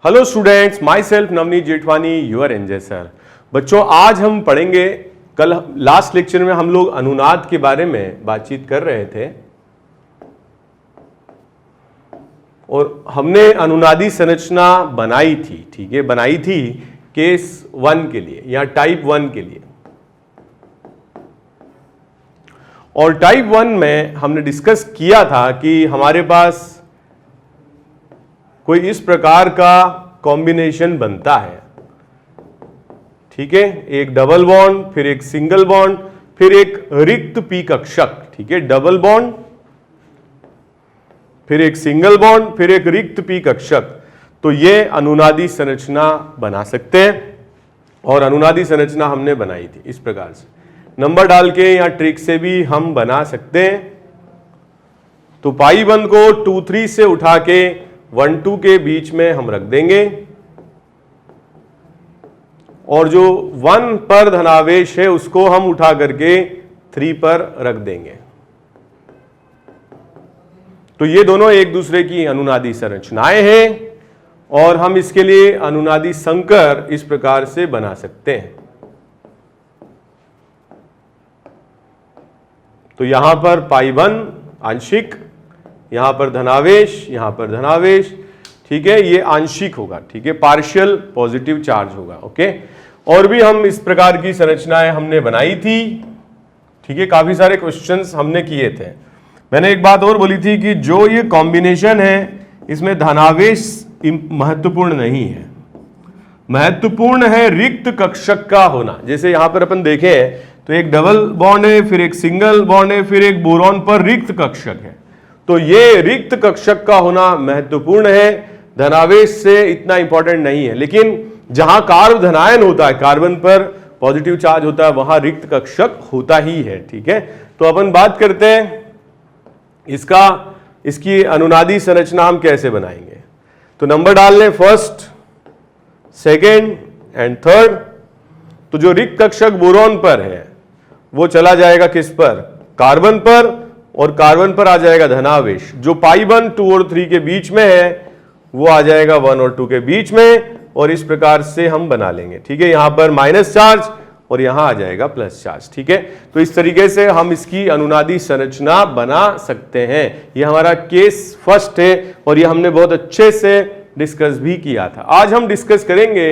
Hello students, myself Navneet Jethwani, your enjoy sir. बच्चों, आज हम पढ़ेंगे, कल लास्ट लेक्चर में हम लोग अनुनाद के बारे में बातचीत कर रहे थे और हमने अनुनादी संरचना बनाई थी, ठीक है, बनाई थी केस 1 के लिए या टाइप 1 के लिए। और टाइप 1 में हमने डिस्कस किया था कि हमारे पास कोई इस प्रकार का कॉम्बिनेशन बनता है, ठीक है, एक डबल बॉन्ड, फिर एक सिंगल बॉन्ड, फिर एक रिक्त पी कक्षक, ठीक है, डबल बॉन्ड, फिर एक सिंगल बॉन्ड, फिर एक रिक्त पी कक्षक। तो ये अनुनादी संरचना बना सकते हैं और अनुनादी संरचना हमने बनाई थी इस प्रकार से, नंबर डाल के या ट्रिक से भी हम बना सकते हैं। तो पाई 1 को 2 3 से उठा के 1 2 के बीच में हम रख देंगे और जो 1 पर धनावेश है उसको हम उठा करके 3 पर रख देंगे। तो ये दोनों एक दूसरे की अनुनादी संरचनाएं हैं और हम इसके लिए अनुनादी संकर इस प्रकार से बना सकते हैं। तो यहां पर पाई 1 आंशिक, यहां पर धनावेश, यहां पर धनावेश, ठीक है, ये आंशिक होगा, ठीक है, पार्शियल पॉजिटिव चार्ज होगा, ओके। और भी हम इस प्रकार की संरचनाएं हमने बनाई थी, ठीक है, काफी सारे क्वेश्चंस हमने किए थे। मैंने एक बात और बोली थी कि जो ये कॉम्बिनेशन है इसमें धनावेश महत्वपूर्ण नहीं है, महत्वपूर्ण है रिक्त कक्षक का होना। जैसे यहां पर अपन देखें तो एक डबल बॉन्ड है, फिर एक सिंगल बॉन्ड है, फिर एक बोरॉन पर रिक्त कक्षक है। तो ये रिक्त कक्षक का होना महत्वपूर्ण है, धनावेश से इतना इंपॉर्टेंट नहीं है। लेकिन जहां कार्ब धनायन होता है, कार्बन पर पॉजिटिव चार्ज होता है, वहां रिक्त कक्षक होता ही है, ठीक है। तो अपन बात करते हैं इसकी अनुनादी संरचना हम कैसे बनाएंगे। तो नंबर डाल लें, फर्स्ट, सेकेंड एंड थर्ड। तो जो रिक्त कक्षक बोरॉन पर है वो चला जाएगा किस पर, कार्बन पर, और कार्बन पर आ जाएगा धनावेश। जो पाई 1 2 और 3 के बीच में है वो आ जाएगा 1 और 2 के बीच में, और इस प्रकार से हम बना लेंगे, ठीक है। यहां पर माइनस चार्ज और यहां आ जाएगा प्लस चार्ज, ठीक है। तो इस तरीके से हम इसकी अनुनादी संरचना बना सकते हैं। ये हमारा केस फर्स्ट है और ये हमने बहुत अच्छे से डिस्कस भी किया था। आज हम डिस्कस करेंगे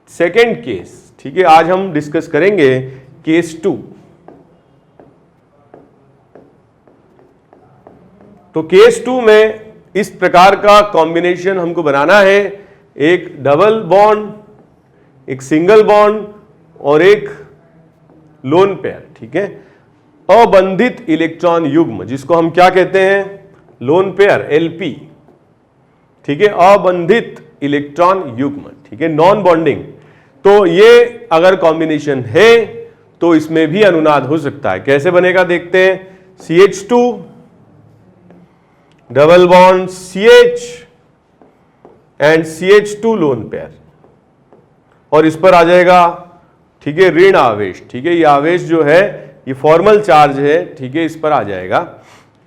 सेकेंड केस, ठीक है। आज हम डिस्कस करेंगे केस 2। तो केस 2 में इस प्रकार का कॉम्बिनेशन हमको बनाना है, एक डबल बॉन्ड, एक सिंगल बॉन्ड और एक लोन पेयर, ठीक है, अबंधित इलेक्ट्रॉन युग्म, जिसको हम क्या कहते हैं, लोन पेयर, एलपी, ठीक है, अबंधित इलेक्ट्रॉन युग्म, ठीक है, नॉन बॉन्डिंग। तो ये अगर कॉम्बिनेशन है तो इसमें भी अनुनाद हो सकता है। कैसे बनेगा देखते हैं। CH2 double bond CH and CH2 lone pair, और इस पर आ जाएगा, ठीक है, ऋण आवेश, ठीक है, ये आवेश जो है ये फॉर्मल चार्ज है, ठीक है, इस पर आ जाएगा।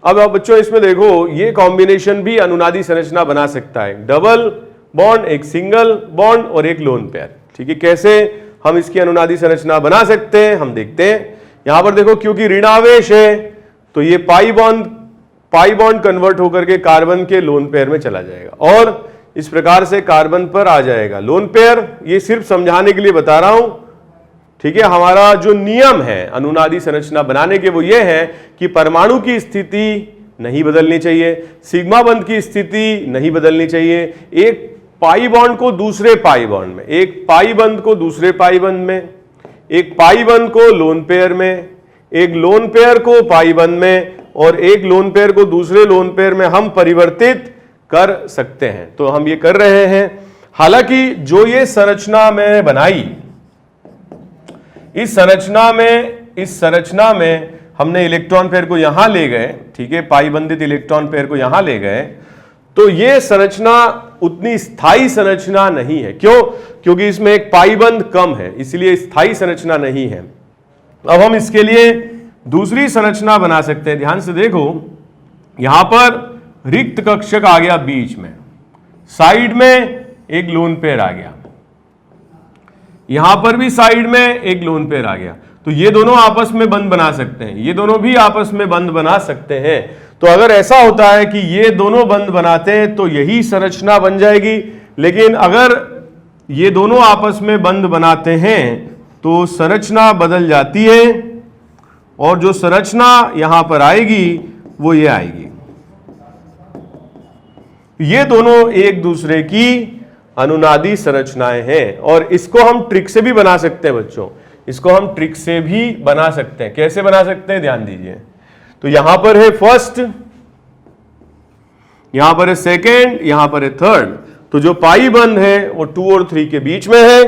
अब आप बच्चों इसमें देखो, ये कॉम्बिनेशन भी अनुनादी संरचना बना सकता है, डबल बॉन्ड, एक सिंगल बॉन्ड और एक लोन पेयर, ठीक है। कैसे हम इसकी अनुनादी संरचना बना सकते हैं हम देखते हैं। यहां पर देखो, क्योंकि ऋण आवेश है तो ये पाई बॉन्ड कन्वर्ट होकर के कार्बन के लोन पेयर में चला जाएगा और इस प्रकार से कार्बन पर आ जाएगा लोन पेयर। ये सिर्फ समझाने के लिए बता रहा हूं, ठीक है। हमारा जो नियम है अनुनादी संरचना बनाने के वो ये है कि परमाणु की स्थिति नहीं बदलनी चाहिए, सिग्मा बंध की स्थिति नहीं बदलनी चाहिए, एक पाई बॉन्ड को दूसरे पाई बॉन्ड में, एक पाई बंध को दूसरे पाई बंध में, एक पाई बंध को लोन पेयर में, एक लोन पेयर को पाई बंध में, और एक लोन पेयर को दूसरे लोन पेयर में हम परिवर्तित कर सकते हैं। तो हम ये कर रहे हैं। हालांकि जो ये संरचना मैंने बनाई, इस संरचना में हमने इलेक्ट्रॉन पेयर को यहां ले गए, ठीक है, पाई बंधित इलेक्ट्रॉन पेयर को यहां ले गए, तो ये संरचना उतनी स्थायी संरचना नहीं है। क्यों? क्योंकि इसमें एक पाई बंध कम है, इसलिए स्थायी संरचना नहीं है। अब हम इसके लिए दूसरी संरचना बना सकते हैं। ध्यान से देखो, यहां पर रिक्त कक्षक आ गया बीच में, साइड में एक लोन पेयर आ गया, यहां पर भी साइड में एक लोन पेयर आ गया, तो ये दोनों आपस में बंध बना सकते हैं, ये दोनों भी आपस में बंध बना सकते हैं। तो अगर ऐसा होता है कि ये दोनों बंध बनाते हैं तो यही संरचना बन जाएगी, लेकिन अगर ये दोनों आपस में बंध बनाते हैं तो संरचना बदल जाती है, और जो संरचना यहां पर आएगी वो ये आएगी। ये दोनों एक दूसरे की अनुनादी संरचनाएं हैं, और इसको हम ट्रिक से भी बना सकते हैं बच्चों, इसको हम ट्रिक से भी बना सकते हैं। कैसे बना सकते हैं, ध्यान दीजिए। तो यहां पर है फर्स्ट, यहां पर है सेकेंड, यहां पर है थर्ड। तो जो पाई बंध है वो 2 और 3 के बीच में है।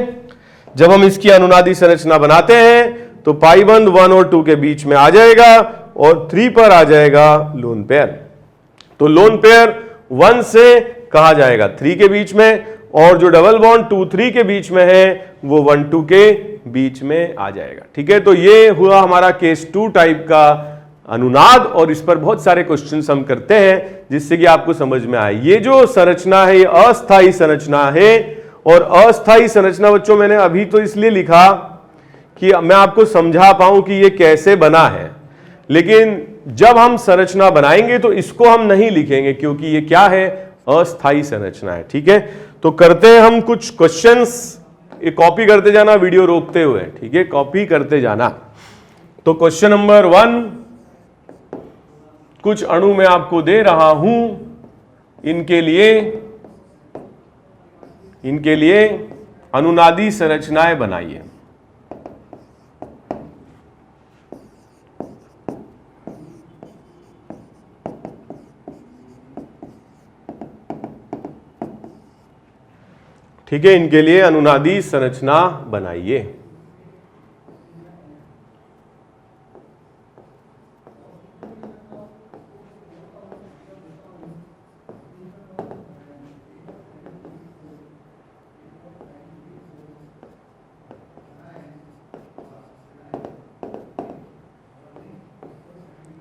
जब हम इसकी अनुनादी संरचना बनाते हैं तो पाई बंध 1 और 2 के बीच में आ जाएगा, और 3 पर आ जाएगा लोन पेयर। तो लोन पेयर 1 से कहा जाएगा 3 के बीच में, और जो डबल बॉन्ड 2, 3 के बीच में है वो 1, 2 के बीच में आ जाएगा। ठीक है, तो ये हुआ हमारा केस 2 टाइप का अनुनाद, और इस पर बहुत सारे क्वेश्चंस हम करते हैं जिससे कि आपको समझ में आए। ये जो संरचना है ये अस्थायी संरचना है, और अस्थायी संरचना बच्चों मैंने अभी तो इसलिए लिखा कि मैं आपको समझा पाऊं कि ये कैसे बना है, लेकिन जब हम संरचना बनाएंगे तो इसको हम नहीं लिखेंगे, क्योंकि ये क्या है, अस्थायी संरचना है। ठीक है, तो करते हैं हम कुछ क्वेश्चंस, ये कॉपी करते जाना वीडियो रोकते हुए, ठीक है, कॉपी करते जाना। तो क्वेश्चन नंबर 1, कुछ अणु मैं आपको दे रहा हूं, इनके लिए अनुनादी संरचनाएं बनाइए। ठीक है, इनके लिए अनुनादी संरचना बनाइए।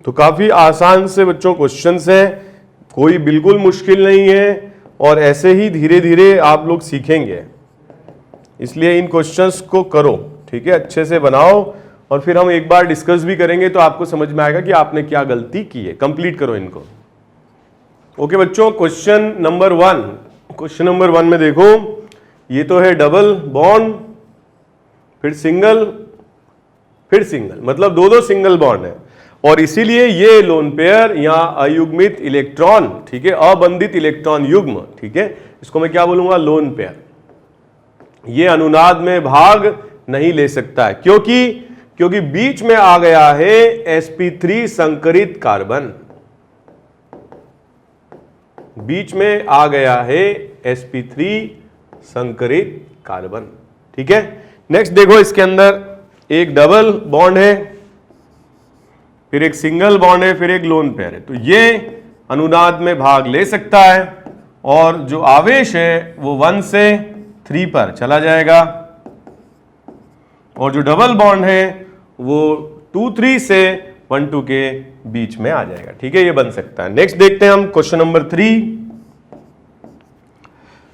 तो काफी आसान से बच्चों क्वेश्चंस हैं, कोई बिल्कुल मुश्किल नहीं है, और ऐसे ही धीरे धीरे आप लोग सीखेंगे। इसलिए इन क्वेश्चंस को करो, ठीक है, अच्छे से बनाओ, और फिर हम एक बार डिस्कस भी करेंगे तो आपको समझ में आएगा कि आपने क्या गलती की है। कंप्लीट करो इनको। ओके बच्चों, क्वेश्चन नंबर 1, क्वेश्चन नंबर 1 में देखो, ये तो है डबल बॉन्ड, फिर सिंगल, फिर सिंगल, मतलब दो सिंगल बॉन्ड है, और इसीलिए ये लोन पेयर या अयुग्मित इलेक्ट्रॉन, ठीक है, अबंधित इलेक्ट्रॉन युग्म, ठीक है, इसको मैं क्या बोलूंगा, लोन पेयर, ये अनुनाद में भाग नहीं ले सकता है। क्योंकि बीच में आ गया है sp3 संकरित कार्बन, बीच में आ गया है sp3 संकरित कार्बन। ठीक है, नेक्स्ट देखो, इसके अंदर एक डबल बॉन्ड है, फिर एक सिंगल बॉन्ड है, फिर एक लोन पेयर है, तो ये अनुनाद में भाग ले सकता है, और जो आवेश है वो 1 से 3 पर चला जाएगा, और जो डबल बॉन्ड है वो 2, 3 से 1, 2 के बीच में आ जाएगा। ठीक है, ये बन सकता है। नेक्स्ट देखते हैं हम क्वेश्चन नंबर 3,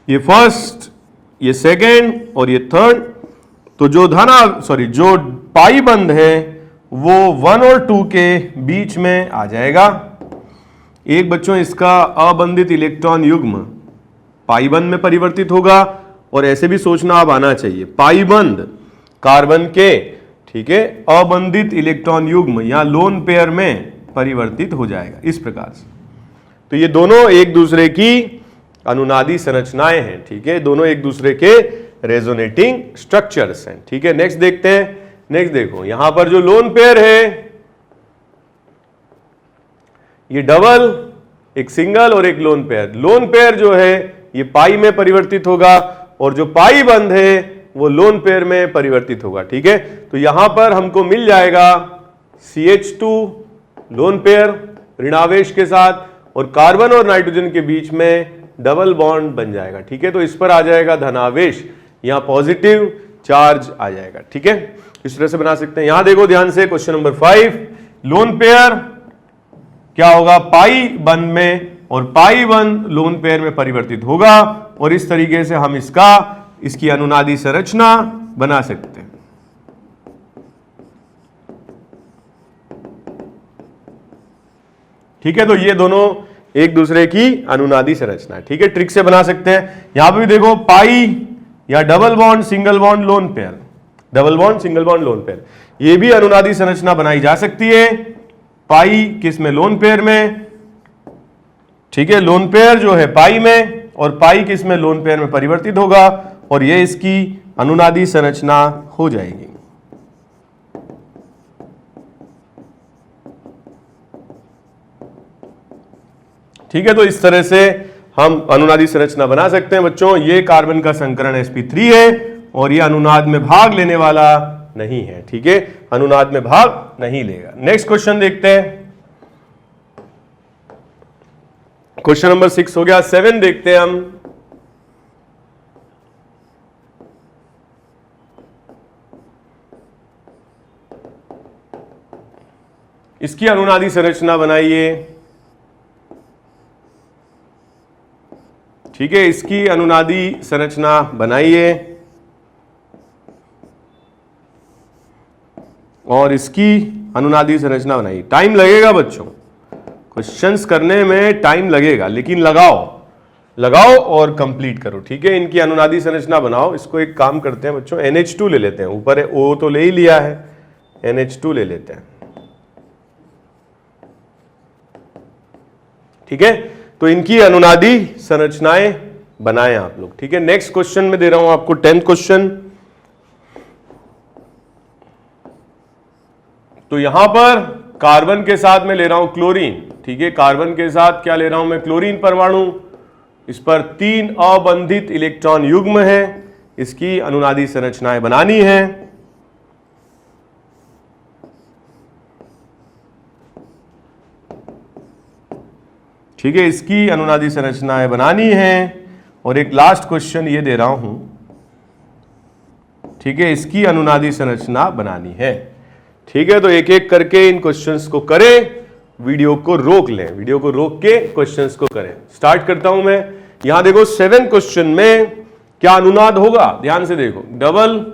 ये फर्स्ट, ये सेकेंड और ये थर्ड। तो जो जो पाई बंध है वो 1 और 2 के बीच में आ जाएगा। एक बच्चों इसका अबंधित इलेक्ट्रॉन युग्म पाई बंध में परिवर्तित होगा, और ऐसे भी सोचना अब आना चाहिए, पाई बंध कार्बन के, ठीक है, अबंधित इलेक्ट्रॉन युग्म या लोन पेयर में परिवर्तित हो जाएगा इस प्रकार से। तो ये दोनों एक दूसरे की अनुनादी संरचनाएं हैं। ठीक है, दोनों एक दूसरे के रेजोनेटिंग स्ट्रक्चर्स हैं। ठीक है, नेक्स्ट देखते हैं। नेक्स्ट देखो, यहां पर जो लोन पेयर है ये डबल, एक सिंगल और एक लोन पेयर। लोन पेयर जो है ये पाई में परिवर्तित होगा, और जो पाई बंध है वो लोन पेयर में परिवर्तित होगा। ठीक है, तो यहां पर हमको मिल जाएगा CH2 लोन पेयर ऋणावेश के साथ, और कार्बन और नाइट्रोजन के बीच में डबल बॉन्ड बन जाएगा। ठीक है, तो इस पर आ जाएगा धनावेश या पॉजिटिव चार्ज आ जाएगा। ठीक है, इस तरह से बना सकते हैं। यहां देखो ध्यान से, क्वेश्चन नंबर 5, लोन पेयर क्या होगा, पाई बंध में, और पाई बंध लोन पेयर में परिवर्तित होगा, और इस तरीके से हम इसकी अनुनादी संरचना बना सकते हैं। ठीक है, तो ये दोनों एक दूसरे की अनुनादी संरचना है। ठीक है, ट्रिक से बना सकते हैं। यहां पे भी देखो पाई या double bond single bond lone pair, double bond single bond lone pair, ये भी अनुनादी संरचना बनाई जा सकती है। पाई किस में? लोन पेयर में। ठीक है, लोन पेयर जो है पाई में, और पाई किस में? लोन पेयर में परिवर्तित होगा, और ये इसकी अनुनादी संरचना हो जाएगी। ठीक है, तो इस तरह से हम अनुनादी संरचना बना सकते हैं बच्चों। ये कार्बन का संकरण sp3 है और ये अनुनाद में भाग लेने वाला नहीं है। ठीक है, अनुनाद में भाग नहीं लेगा। नेक्स्ट क्वेश्चन देखते हैं। क्वेश्चन नंबर 6 हो गया। 7 देखते हैं हम। इसकी अनुनादी संरचना बनाइए। ठीक है, इसकी अनुनादी संरचना बनाइए और इसकी अनुनादी संरचना बनाइए। टाइम लगेगा बच्चों, क्वेश्चंस करने में टाइम लगेगा, लेकिन लगाओ और कंप्लीट करो। ठीक है, इनकी अनुनादी संरचना बनाओ। इसको एक काम करते हैं बच्चों, NH2 ले लेते हैं। ऊपर O तो ले ही लिया है, NH2 ले लेते हैं। ठीक है, तो इनकी अनुनादी संरचनाएं बनाएं आप लोग। ठीक है, नेक्स्ट क्वेश्चन में दे रहा हूं आपको 10th क्वेश्चन। तो यहां पर कार्बन के साथ में ले रहा हूं क्लोरीन। ठीक है, कार्बन के साथ क्या ले रहा हूं मैं? क्लोरीन परमाणु। इस पर 3 अबंधित इलेक्ट्रॉन युग्म है। इसकी अनुनादी संरचनाएं बनानी है। ठीक है, इसकी अनुनादी संरचनाएं बनानी है। और एक लास्ट क्वेश्चन ये दे रहा हूं। ठीक है, इसकी अनुनादी संरचना बनानी है। ठीक है, तो एक एक करके इन क्वेश्चंस को करें, वीडियो को रोक लें, वीडियो को रोक के क्वेश्चंस को करें। स्टार्ट करता हूं मैं। यहां देखो 7 क्वेश्चन में क्या अनुनाद होगा, ध्यान से देखो। डबल,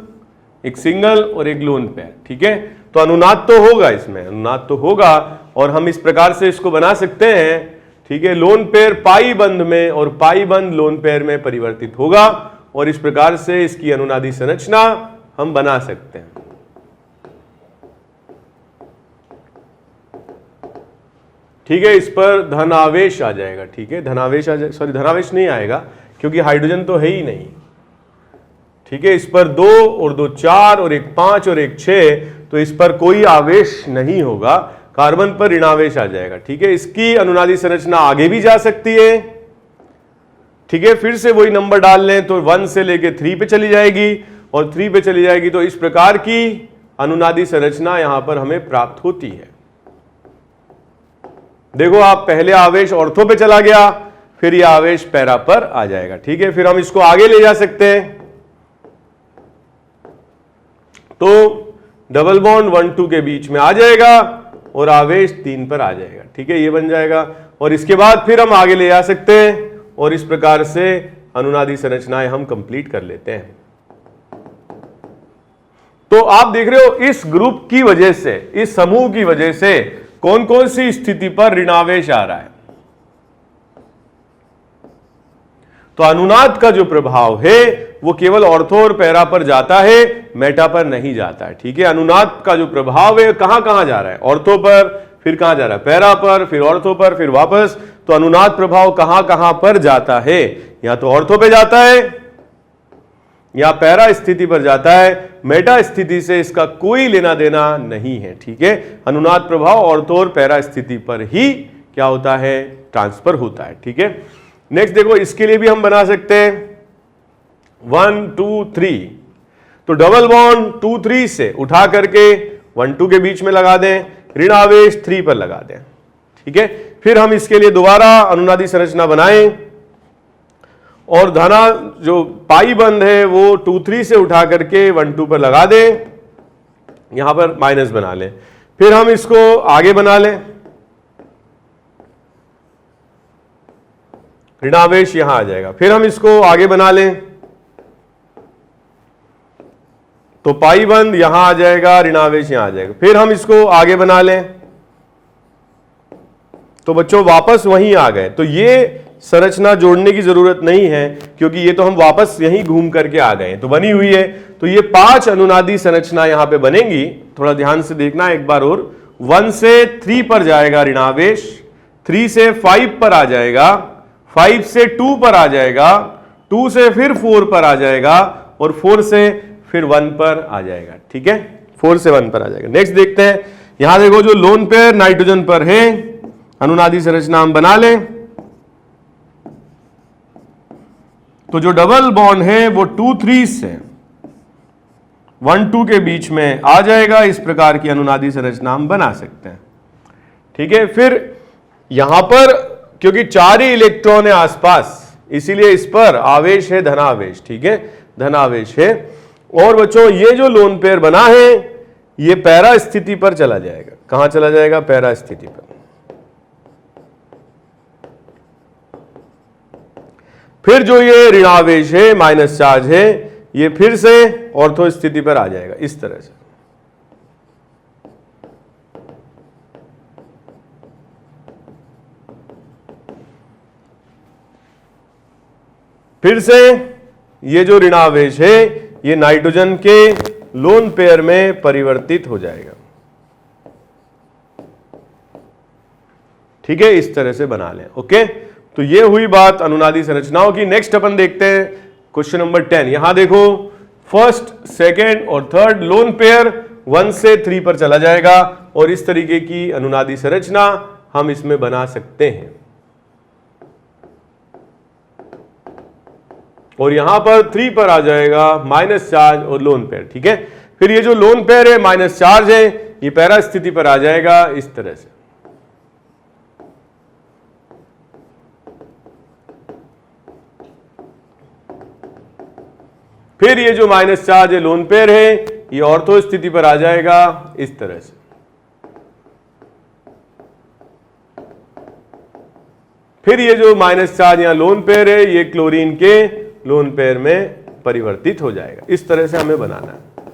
एक सिंगल और एक लोन पेयर। ठीक है, तो अनुनाद तो होगा, इसमें अनुनाद तो होगा और हम इस प्रकार से इसको बना सकते हैं। ठीक है, लोन पेयर पाई बंध में और पाई बंध लोन पेयर में परिवर्तित होगा और इस प्रकार से इसकी अनुनादी संरचना हम बना सकते हैं। ठीक है, इस पर धनावेश आ जाएगा। ठीक है, धनावेश आ जाएगा, सॉरी धनावेश नहीं आएगा क्योंकि हाइड्रोजन तो है ही नहीं। ठीक है, इस पर 2 और 2 4 और 1 5 और 1 6, तो इस पर कोई आवेश नहीं होगा। कार्बन पर ऋणावेश आ जाएगा। ठीक है, इसकी अनुनादी संरचना आगे भी जा सकती है। ठीक है, फिर से वही नंबर डाल लें तो 1 से लेके 3 पे चली जाएगी और 3 पे चली जाएगी, तो इस प्रकार की अनुनादी संरचना यहां पर हमें प्राप्त होती है। देखो आप, पहले आवेश ऑर्थो पे चला गया, फिर यह आवेश पैरा पर आ जाएगा। ठीक है, फिर हम इसको आगे ले जा सकते हैं। तो डबल बॉन्ड 1 2 के बीच में आ जाएगा और आवेश 3 पर आ जाएगा। ठीक है, ये बन जाएगा और इसके बाद फिर हम आगे ले जा सकते हैं और इस प्रकार से अनुनादी संरचनाएं हम कंप्लीट कर लेते हैं। तो आप देख रहे हो इस ग्रुप की वजह से, इस समूह की वजह से कौन कौन सी स्थिति पर ऋणावेश आ रहा है। तो अनुनाद का जो प्रभाव है वो केवल ऑर्थो और पैरा पर जाता है, मेटा पर नहीं जाता है। ठीक है, अनुनाद का जो प्रभाव है कहां कहां जा रहा है? ऑर्थो पर, फिर कहां जा रहा है? पैरा पर, फिर ऑर्थो पर, फिर वापस। तो अनुनाद प्रभाव कहां कहां पर जाता है? या तो ऑर्थो पे जाता है या पैरा स्थिति पर जाता है। मेटा स्थिति से इसका कोई लेना देना नहीं है। ठीक है, अनुनाद प्रभाव ऑर्थो और पैरा स्थिति पर ही क्या होता है? ट्रांसफर होता है। ठीक है, नेक्स्ट देखो, इसके लिए भी हम बना सकते हैं 1 2 3। तो डबल बॉन्ड 2 3 से उठा करके 1 2 के बीच में लगा दें, ऋण आवेश 3 पर लगा दें। ठीक है, फिर हम इसके लिए दोबारा अनुनादी संरचना बनाएं और धना जो पाई बंध है वो 2 3 से उठा करके 1 2 पर लगा दें, यहां पर माइनस बना लें। फिर हम इसको आगे बना लें ऋणावेश यहां आ जाएगा। फिर हम इसको आगे बना लें तो पाई बंद यहां आ जाएगा, ऋणावेश यहां आ जाएगा। फिर हम इसको आगे बना लें तो बच्चों वापस वहीं आ गए। तो ये संरचना जोड़ने की जरूरत नहीं है क्योंकि ये तो हम वापस यहीं घूम करके आ गए, तो बनी हुई है। तो ये 5 अनुनादी संरचना यहां पे बनेंगी। थोड़ा ध्यान से देखना एक बार और। 1 से 3 पर जाएगा ऋणावेश, 3 से 5 पर आ जाएगा, 5 से 2 पर आ जाएगा, 2 से फिर 4 पर आ जाएगा और 4 से फिर 1 पर आ जाएगा। ठीक है, 4 से 1 पर आ जाएगा। नेक्स्ट देखते हैं, यहां देखो जो लोन पेयर नाइट्रोजन पर है, अनुनादी संरचना हम बना लें तो जो डबल बॉन्ड है वो 2-3 से 1-2 के बीच में आ जाएगा। इस प्रकार की अनुनादी संरचना हम बना सकते हैं। ठीक है, फिर यहां पर क्योंकि 4 ही इलेक्ट्रॉन है आसपास, इसीलिए इस पर आवेश है धनावेश। ठीक है, धनावेश है। और बच्चों ये जो लोन पेयर बना है ये पैरा स्थिति पर चला जाएगा। कहां चला जाएगा? पैरा स्थिति पर। फिर जो ये ऋणावेश है, माइनस चार्ज है, ये फिर से ऑर्थो स्थिति पर आ जाएगा इस तरह से। फिर से ये जो ऋणावेश है ये नाइट्रोजन के लोन पेयर में परिवर्तित हो जाएगा। ठीक है, इस तरह से बना लें। ओके, तो ये हुई बात अनुनादी संरचनाओं की। नेक्स्ट अपन देखते हैं क्वेश्चन नंबर 10। यहां देखो फर्स्ट, सेकेंड और थर्ड लोन पेयर 1 से 3 पर चला जाएगा और इस तरीके की अनुनादी संरचना हम इसमें बना सकते हैं। और यहां पर 3 पर आ जाएगा माइनस चार्ज और लोन पेयर। ठीक है, फिर ये जो लोन पेयर है माइनस चार्ज है, ये पैरा स्थिति पर आ जाएगा इस तरह से। फिर ये जो माइनस चार्ज है लोन पेयर है, ये ऑर्थो स्थिति पर आ जाएगा इस तरह से। फिर ये जो माइनस चार्ज यहां लोन पेयर है, ये क्लोरीन के लोन पेयर में परिवर्तित हो जाएगा। इस तरह से हमें बनाना है।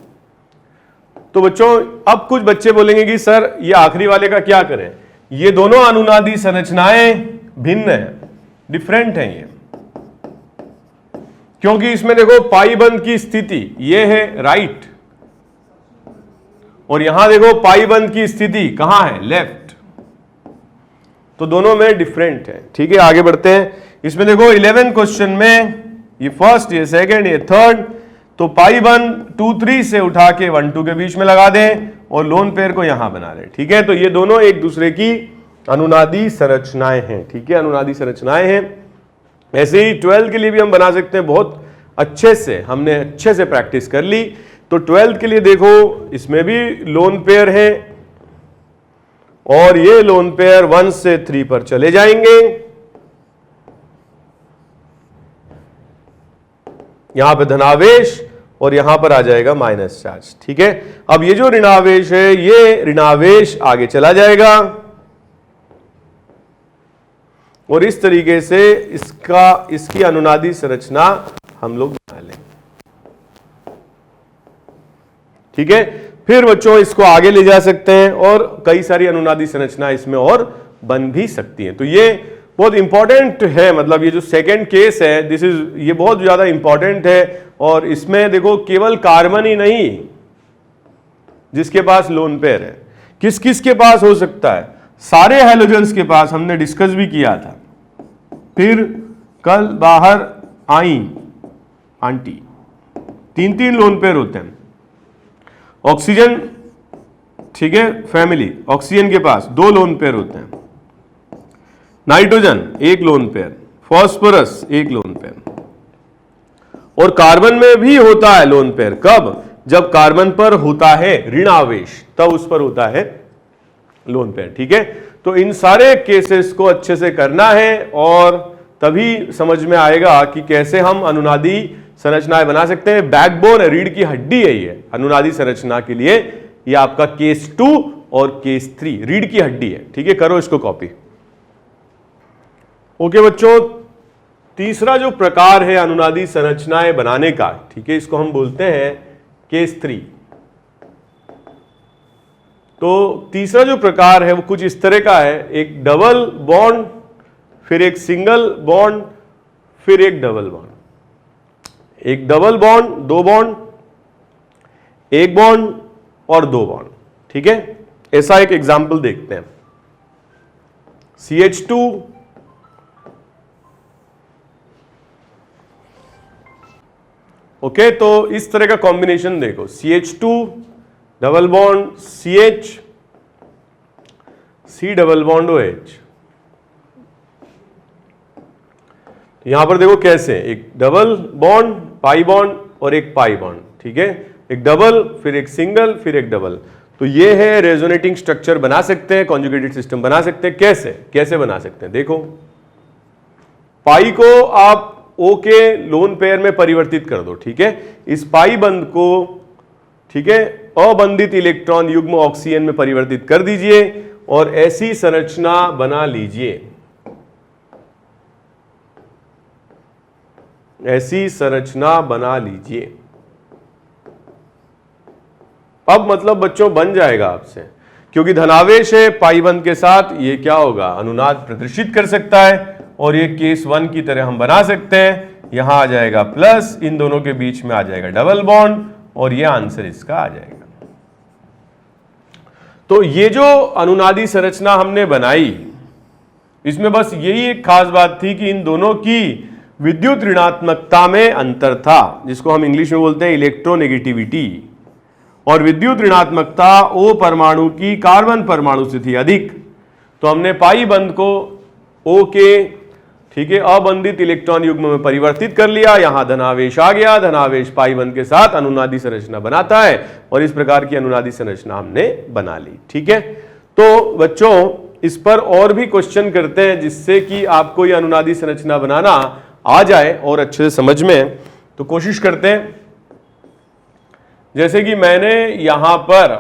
तो बच्चों अब कुछ बच्चे बोलेंगे कि सर ये आखिरी वाले का क्या करें? ये दोनों अनुनादी संरचनाएं भिन्न हैं, डिफरेंट हैं ये, क्योंकि इसमें देखो पाई बंद की स्थिति ये है राइट, और यहां देखो पाई बंद की स्थिति कहां है? लेफ्ट। तो दोनों में डिफरेंट है। ठीक है, आगे बढ़ते हैं। इसमें देखो 11 क्वेश्चन में ये फर्स्ट, ये सेकंड, ये थर्ड, तो पाई बंद 2-3 से उठा के 1-2 के बीच में लगा दें और लोन पेयर को यहां बना दें। ठीक है, तो ये दोनों एक दूसरे की अनुनादी संरचनाएं हैं। ठीक है, अनुनादी संरचनाएं हैं। ऐसे ही 12 के लिए भी हम बना सकते हैं। बहुत अच्छे से हमने अच्छे से प्रैक्टिस कर ली। तो 12 के लिए देखो इसमें भी लोन पेयर है और ये लोन पेयर 1 से 3 पर चले जाएंगे। यहां पे धनावेश और यहां पर आ जाएगा माइनस चार्ज। ठीक है, अब ये जो ऋणावेश है ये ऋणावेश आगे चला जाएगा और इस तरीके से इसकी अनुनादी संरचना हम लोग बना लें। ठीक है, फिर बच्चों इसको आगे ले जा सकते हैं और कई सारी अनुनादी संरचना इसमें और बन भी सकती हैं। तो ये बहुत इंपॉर्टेंट है, मतलब ये जो सेकंड केस है ये बहुत ज्यादा इंपॉर्टेंट है। और इसमें देखो केवल कार्बन ही नहीं जिसके पास लोन पेयर है, किस किस के पास हो सकता है? सारे हैलोजेंस के पास, हमने डिस्कस भी किया था। फिर कल बाहर आई आंटी, 3 लोन पेयर होते हैं। ऑक्सीजन, ठीक है, फैमिली, ऑक्सीजन के पास 2 लोन पेयर होते हैं। Nitrogen 1 lone pair, phosphorus 1 lone pair, और कार्बन में भी होता है लोन पेयर। कब? जब कार्बन पर होता है ऋणावेश, तब उस पर होता है लोन पेयर। ठीक है, तो इन सारे केसेस को अच्छे से करना है और तभी समझ में आएगा कि कैसे हम अनुनादी संरचनाएं बना सकते हैं। बैकबोन है, रीढ़ की हड्डी है ये अनुनादी संरचना के लिए। ये आपका केस 2 और केस 3 रीढ़ की हड्डी है। ठीक है, करो इसको कॉपी। ओके बच्चों, तीसरा जो प्रकार है अनुनादी संरचनाएं बनाने का, ठीक है, इसको हम बोलते हैं केस 3। तो तीसरा जो प्रकार है वो कुछ इस तरह का है, एक डबल बॉन्ड, फिर एक सिंगल बॉन्ड, फिर एक डबल बॉन्ड, एक डबल बॉन्ड, दो बॉन्ड, एक बॉन्ड और दो बॉन्ड, ठीक है। ऐसा एक एग्जाम्पल देखते हैं, CH2 ओके, तो इस तरह का कॉम्बिनेशन देखो, CH2 double bond CH, C double bond OH। यहां पर देखो कैसे, एक डबल बॉन्ड पाई बॉन्ड और एक पाई बॉन्ड, ठीक है, एक डबल फिर एक सिंगल फिर एक डबल। तो ये है रेजोनेटिंग स्ट्रक्चर बना सकते हैं, कॉन्जुगेटेड सिस्टम बना सकते हैं। कैसे कैसे बना सकते हैं, देखो पाई को आप O के लोन पेयर में परिवर्तित कर दो, ठीक है, इस पाई बंद को, ठीक है, अबंधित इलेक्ट्रॉन युग्म ऑक्सीजन में परिवर्तित कर दीजिए और ऐसी संरचना बना लीजिए, ऐसी संरचना बना लीजिए। अब मतलब बच्चों बन जाएगा आपसे, क्योंकि धनावेश है पाई बंद के साथ, ये क्या होगा, अनुनाद प्रदर्शित कर सकता है और ये केस 1 की तरह हम बना सकते हैं। यहां आ जाएगा प्लस, इन दोनों के बीच में आ जाएगा डबल बॉन्ड और ये आंसर इसका आ जाएगा। तो ये जो अनुनादी संरचना हमने बनाई, इसमें बस यही एक खास बात थी कि इन दोनों की विद्युत ऋणात्मकता में अंतर था, जिसको हम इंग्लिश में बोलते हैं इलेक्ट्रोनेगेटिविटी, और विद्युत ऋणात्मकता O परमाणु की कार्बन परमाणु से थी अधिक। तो हमने पाई बंद को O के, ठीक है, अबंधित इलेक्ट्रॉन युग्म में परिवर्तित कर लिया, यहां धनावेश आ गया, धनावेश पाई बंद के साथ अनुनादी संरचना बनाता है और इस प्रकार की अनुनादी संरचना हमने बना ली, ठीक है। तो बच्चों इस पर और भी क्वेश्चन करते हैं जिससे कि आपको ये अनुनादी संरचना बनाना आ जाए और अच्छे से समझ में। तो कोशिश करते हैं, जैसे कि मैंने यहां पर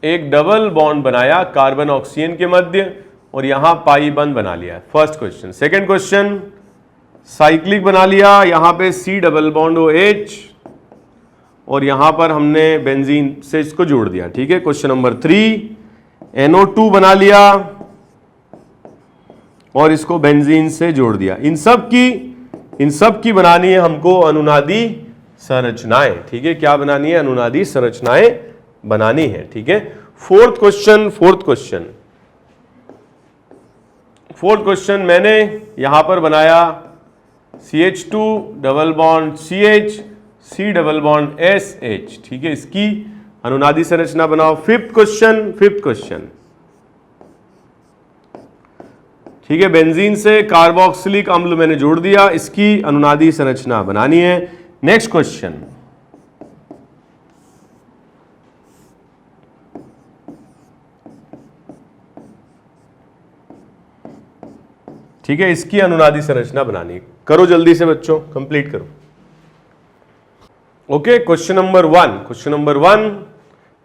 एक डबल बॉन्ड बनाया कार्बन ऑक्सीजन के मध्य और यहां पाई बंद बना लिया, first question. Second question cyclic बना लिया, यहां पे C डबल बॉन्ड OH और यहां पर हमने बेंजीन से इसको जोड़ दिया, ठीक है। क्वेश्चन नंबर 3 NO2 बना लिया और इसको बेंजीन से जोड़ दिया। इन सब की बनानी है हमको अनुनादी संरचनाएं, ठीक है। क्या बनानी है, अनुनादी संरचनाएं बनानी है, ठीक है। फोर्थ क्वेश्चन मैंने यहां पर बनाया CH2 double bond CH, C double bond SH, ठीक है, इसकी अनुनादी संरचना बनाओ। फिफ्थ क्वेश्चन, ठीक है, बेंजीन से कार्बोक्सिलिक अम्ल मैंने जोड़ दिया, इसकी अनुनादी संरचना बनानी है। नेक्स्ट क्वेश्चन, ठीक है, इसकी अनुनादी संरचना बनानी है। करो जल्दी से बच्चों, कंप्लीट करो। ओके, क्वेश्चन नंबर 1,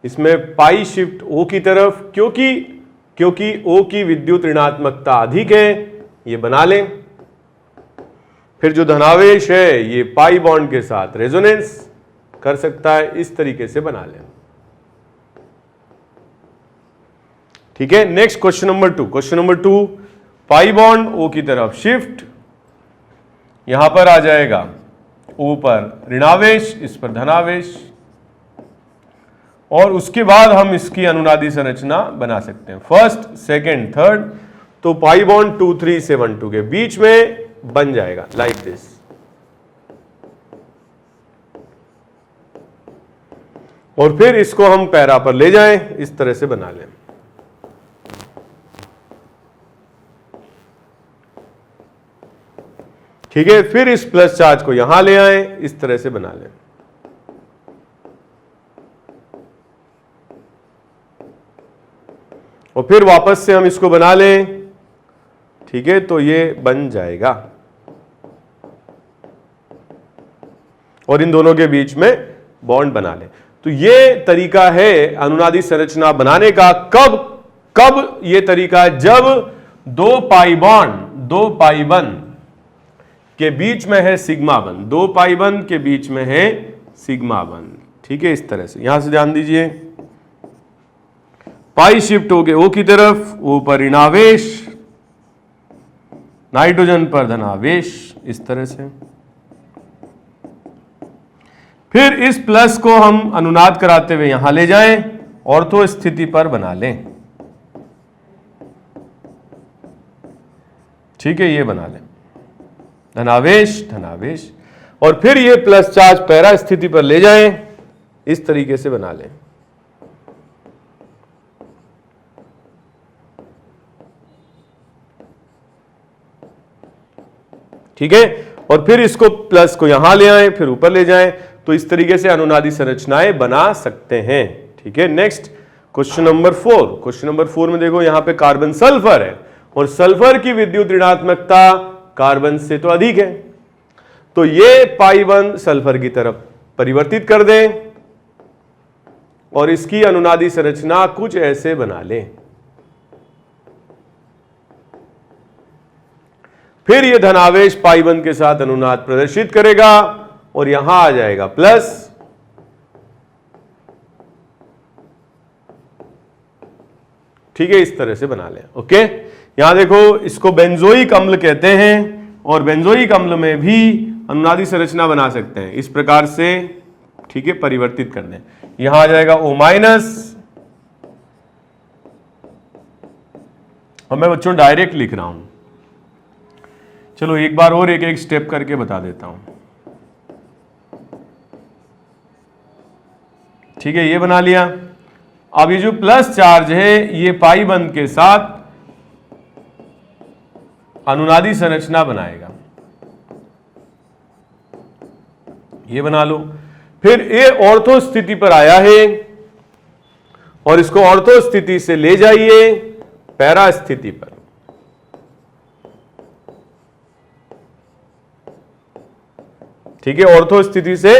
इसमें पाई शिफ्ट O की तरफ, क्योंकि O की विद्युत ऋणात्मकता अधिक है, ये बना लें। फिर जो धनावेश है ये पाई बॉन्ड के साथ रेजोनेंस कर सकता है, इस तरीके से बना लें, ठीक है। Next question number 2, pi bond O की तरफ शिफ्ट, यहां पर आ जाएगा O पर ऋणावेश, इस पर धनावेश, और उसके बाद हम इसकी अनुनादी संरचना बना सकते हैं, फर्स्ट, सेकंड, थर्ड। तो पाई बॉन्ड 2, 3 से 1, 2 के बीच में बन जाएगा लाइक दिस। और फिर इसको हम पैरा पर ले जाएं, इस तरह से बना लें, ठीक है। फिर इस प्लस चार्ज को यहां ले आएं, इस तरह से बना लें, और फिर वापस से हम इसको बना लें, ठीक है। तो ये बन जाएगा और इन दोनों के बीच में बॉन्ड बना लें। तो ये तरीका है अनुनादी संरचना बनाने का। कब ये तरीका, जब दो पाई बॉन्ड के बीच में है सिग्मा बंध, 2 पाई बंध के बीच में है सिग्मा बंध। ठीक है, इस तरह से यहां से ध्यान दीजिए, पाई शिफ्ट हो गए O की तरफ, O पर ऋणावेश, नाइट्रोजन पर धनावेश, इस तरह से। फिर इस प्लस को हम अनुनाद कराते हुए यहां ले जाएं, ऑर्थो स्थिति पर बना लें। ठीक है, ये बना लें, धनावेश धनावेश, और फिर ये प्लस चार्ज पैरा स्थिति पर ले जाएं, इस तरीके से बना लें। ठीक है, और फिर इसको प्लस को यहां ले आए, फिर ऊपर ले जाएं, तो इस तरीके से अनुनादी संरचनाएं बना सकते हैं। ठीक है, next question number 4। Question number 4 में देखो, यहां पे कार्बन सल्फर है और सल्फर की विद्युत ऋणात्मकता कार्बन से तो अधिक है, तो ये पाई बंध सल्फर की तरफ परिवर्तित कर दें और इसकी अनुनादी संरचना कुछ ऐसे बना लें। फिर यह धनावेश पाई बंध के साथ अनुनाद प्रदर्शित करेगा और यहां आ जाएगा प्लस। ठीक है, इस तरह से बना लें। ओके, यहां देखो, इसको बेंजोइक अम्ल कहते हैं और बेंजोइक अम्ल में भी अनुनादी संरचना बना सकते हैं इस प्रकार से। ठीक है, परिवर्तित कर दें, यहां आ जाएगा O-, और मैं बच्चों डायरेक्ट लिख रहा हूं। चलो एक बार और एक एक स्टेप करके बता देता हूं। ठीक है, ये बना लिया। अब ये जो प्लस चार्ज है ये पाई बंध के साथ अनुनादी संरचना बनाएगा, ये बना लो। फिर ये ऑर्थो स्थिति पर आया है और इसको ऑर्थो स्थिति से ले जाइए पैरा स्थिति पर। ठीक है, ऑर्थो स्थिति से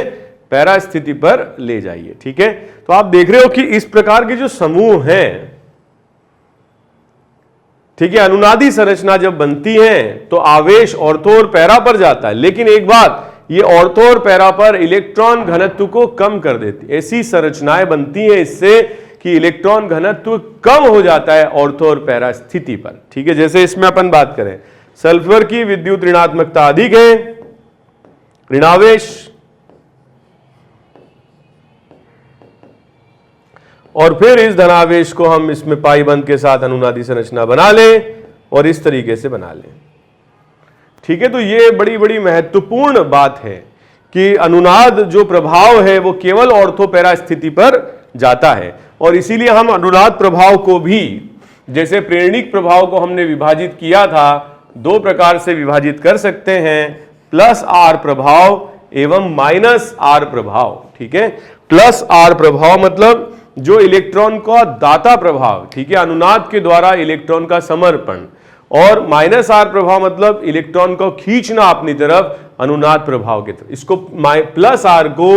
पैरा स्थिति पर ले जाइए। ठीक है, तो आप देख रहे हो कि इस प्रकार के जो समूह हैं, ठीक है, अनुनादी संरचना जब बनती है तो आवेश ऑर्थो और पैरा पर जाता है, लेकिन एक बात, ये ऑर्थो और पैरा पर इलेक्ट्रॉन घनत्व को कम कर देती है। ऐसी संरचनाएं बनती हैं इससे कि इलेक्ट्रॉन घनत्व कम हो जाता है ऑर्थो और पैरा स्थिति पर। ठीक है, जैसे इसमें अपन बात करें, सल्फर की विद्युत ऋणात्मकता अधिक है, ऋणावेश, और फिर इस धनावेश को हम इसमें पाई बंध के साथ अनुनादी संरचना बना लें और इस तरीके से बना लें। ठीक है, तो ये बड़ी बड़ी महत्वपूर्ण बात है कि अनुनाद जो प्रभाव है वो केवल ऑर्थो पैरा स्थिति पर जाता है, और इसीलिए हम अनुनाद प्रभाव को भी, जैसे प्रेरणिक प्रभाव को हमने विभाजित किया था, 2 प्रकार से विभाजित कर सकते हैं, प्लस आर प्रभाव एवं माइनस आर प्रभाव। ठीक है, प्लस आर प्रभाव मतलब जो इलेक्ट्रॉन का दाता प्रभाव, ठीक है, अनुनाद के द्वारा इलेक्ट्रॉन का समर्पण, और माइनस आर प्रभाव मतलब इलेक्ट्रॉन को खींचना अपनी तरफ अनुनाद प्रभाव की तरफ। इसको प्लस आर को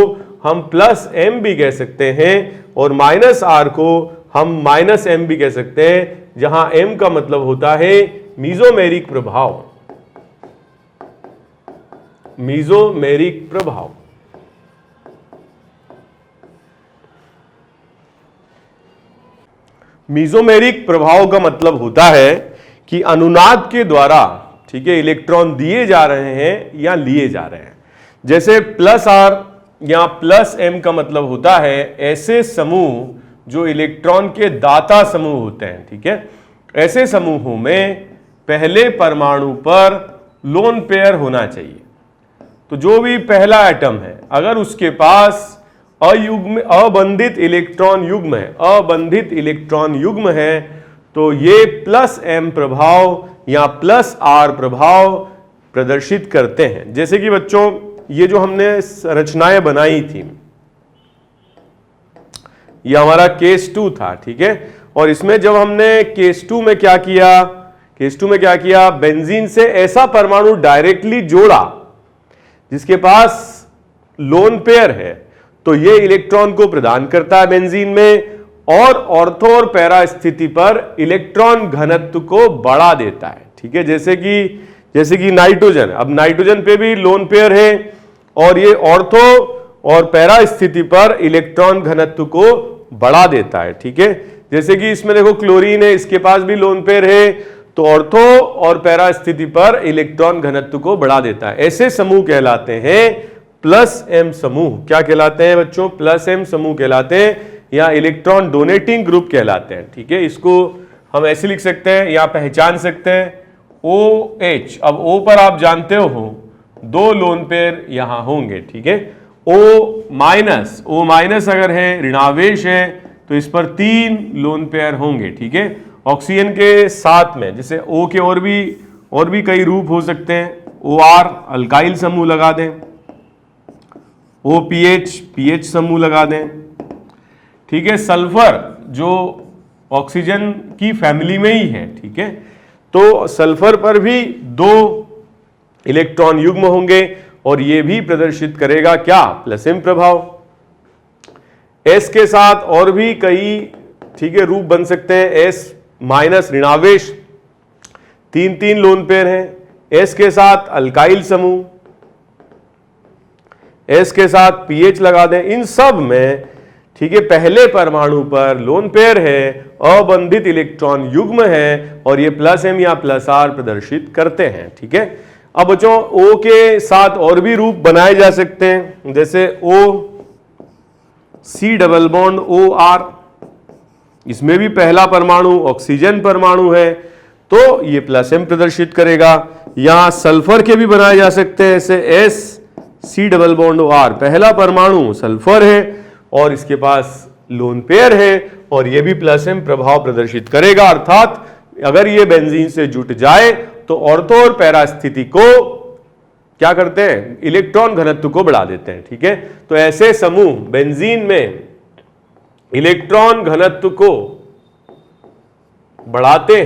हम प्लस एम भी कह सकते हैं और माइनस आर को हम माइनस एम भी कह सकते हैं, जहां एम का मतलब होता है मीजोमेरिक प्रभाव। मीजोमेरिक प्रभाव, मीजोमेरिक प्रभाव का मतलब होता है कि अनुनाद के द्वारा, ठीक है, इलेक्ट्रॉन दिए जा रहे हैं या लिए जा रहे हैं। जैसे प्लस आर या प्लस एम का मतलब होता है ऐसे समूह जो इलेक्ट्रॉन के दाता समूह होते हैं। ठीक है, ऐसे समूहों में पहले परमाणु पर लोन पेयर होना चाहिए। तो जो भी पहला एटम है, अगर उसके पास अबंधित इलेक्ट्रॉन युग्म है, अबंधित इलेक्ट्रॉन युग्म है, तो ये प्लस एम प्रभाव या प्लस आर प्रभाव प्रदर्शित करते हैं। जैसे कि बच्चों ये जो हमने रचनाएं बनाई थी, ये हमारा केस 2 था। ठीक है, और इसमें जब हमने केस 2 में क्या किया, बेंजीन से ऐसा परमाणु डायरेक्टली जोड़ा जिसके पास लोन पेयर है, तो ये इलेक्ट्रॉन को प्रदान करता है बेंजीन में और ऑर्थो और पैरा स्थिति पर इलेक्ट्रॉन घनत्व को बढ़ा देता है। ठीक है, जैसे जैसे कि नाइट्रोजन, अब नाइट्रोजन पे भी लोन पेयर है और ये ऑर्थो और पैरा स्थिति पर इलेक्ट्रॉन घनत्व को बढ़ा देता है, ठीक है। जैसे कि इसमें देखो क्लोरीन है, इसके पास भी लोन पेयर है, तो ऑर्थो और पैरा स्थिति पर इलेक्ट्रॉन घनत्व को बढ़ा देता है। ऐसे समूह कहलाते हैं प्लस एम समूह। क्या कहलाते हैं बच्चों? प्लस एम समूह कहलाते हैं, या इलेक्ट्रॉन डोनेटिंग ग्रुप कहलाते हैं, ठीक है। इसको हम ऐसे लिख सकते हैं या पहचान सकते हैं OH। अब O पर आप जानते हो 2 लोन पेयर यहां होंगे, ठीक है। O माइनस अगर है, ऋणावेश है, तो इस पर 3 लोन पेयर होंगे, ठीक है। ऑक्सीजन के साथ में, जैसे O के और भी कई रूप हो सकते हैं। OR अल्काइल समूह लगा दें, OPH समूह लगा दें, ठीक है। सल्फर जो ऑक्सीजन की फैमिली में ही है, ठीक है, तो सल्फर पर भी 2 इलेक्ट्रॉन युग्म होंगे और यह भी प्रदर्शित करेगा क्या? प्लस एम प्रभाव। S के साथ और भी कई, ठीक है, रूप बन सकते हैं। S माइनस ऋणावेश, 3 लोन पेयर हैं। S के साथ अल्काइल समूह, S के साथ pH लगा दें। इन सब में, ठीक है, पहले परमाणु पर लोन पेयर है, अबंधित इलेक्ट्रॉन युग्म है और ये प्लस एम या प्लस R प्रदर्शित करते हैं, ठीक है। अब बच्चों O के साथ और भी रूप बनाए जा सकते हैं, जैसे C डबल बॉन्ड OR, इसमें भी पहला परमाणु ऑक्सीजन परमाणु है, तो ये प्लस एम प्रदर्शित करेगा। यहां सल्फर के भी बनाए जा सकते हैं, जैसे SC डबल बॉन्ड OR, पहला परमाणु सल्फर है और इसके पास लोन पेयर है और यह भी प्लस एम प्रभाव प्रदर्शित करेगा। अर्थात अगर ये बेंजीन से जुट जाए तो ऑर्थो और पैरा स्थिति को क्या करते हैं? इलेक्ट्रॉन घनत्व को बढ़ा देते हैं, ठीक है। तो ऐसे समूह बेंजीन में इलेक्ट्रॉन घनत्व को बढ़ाते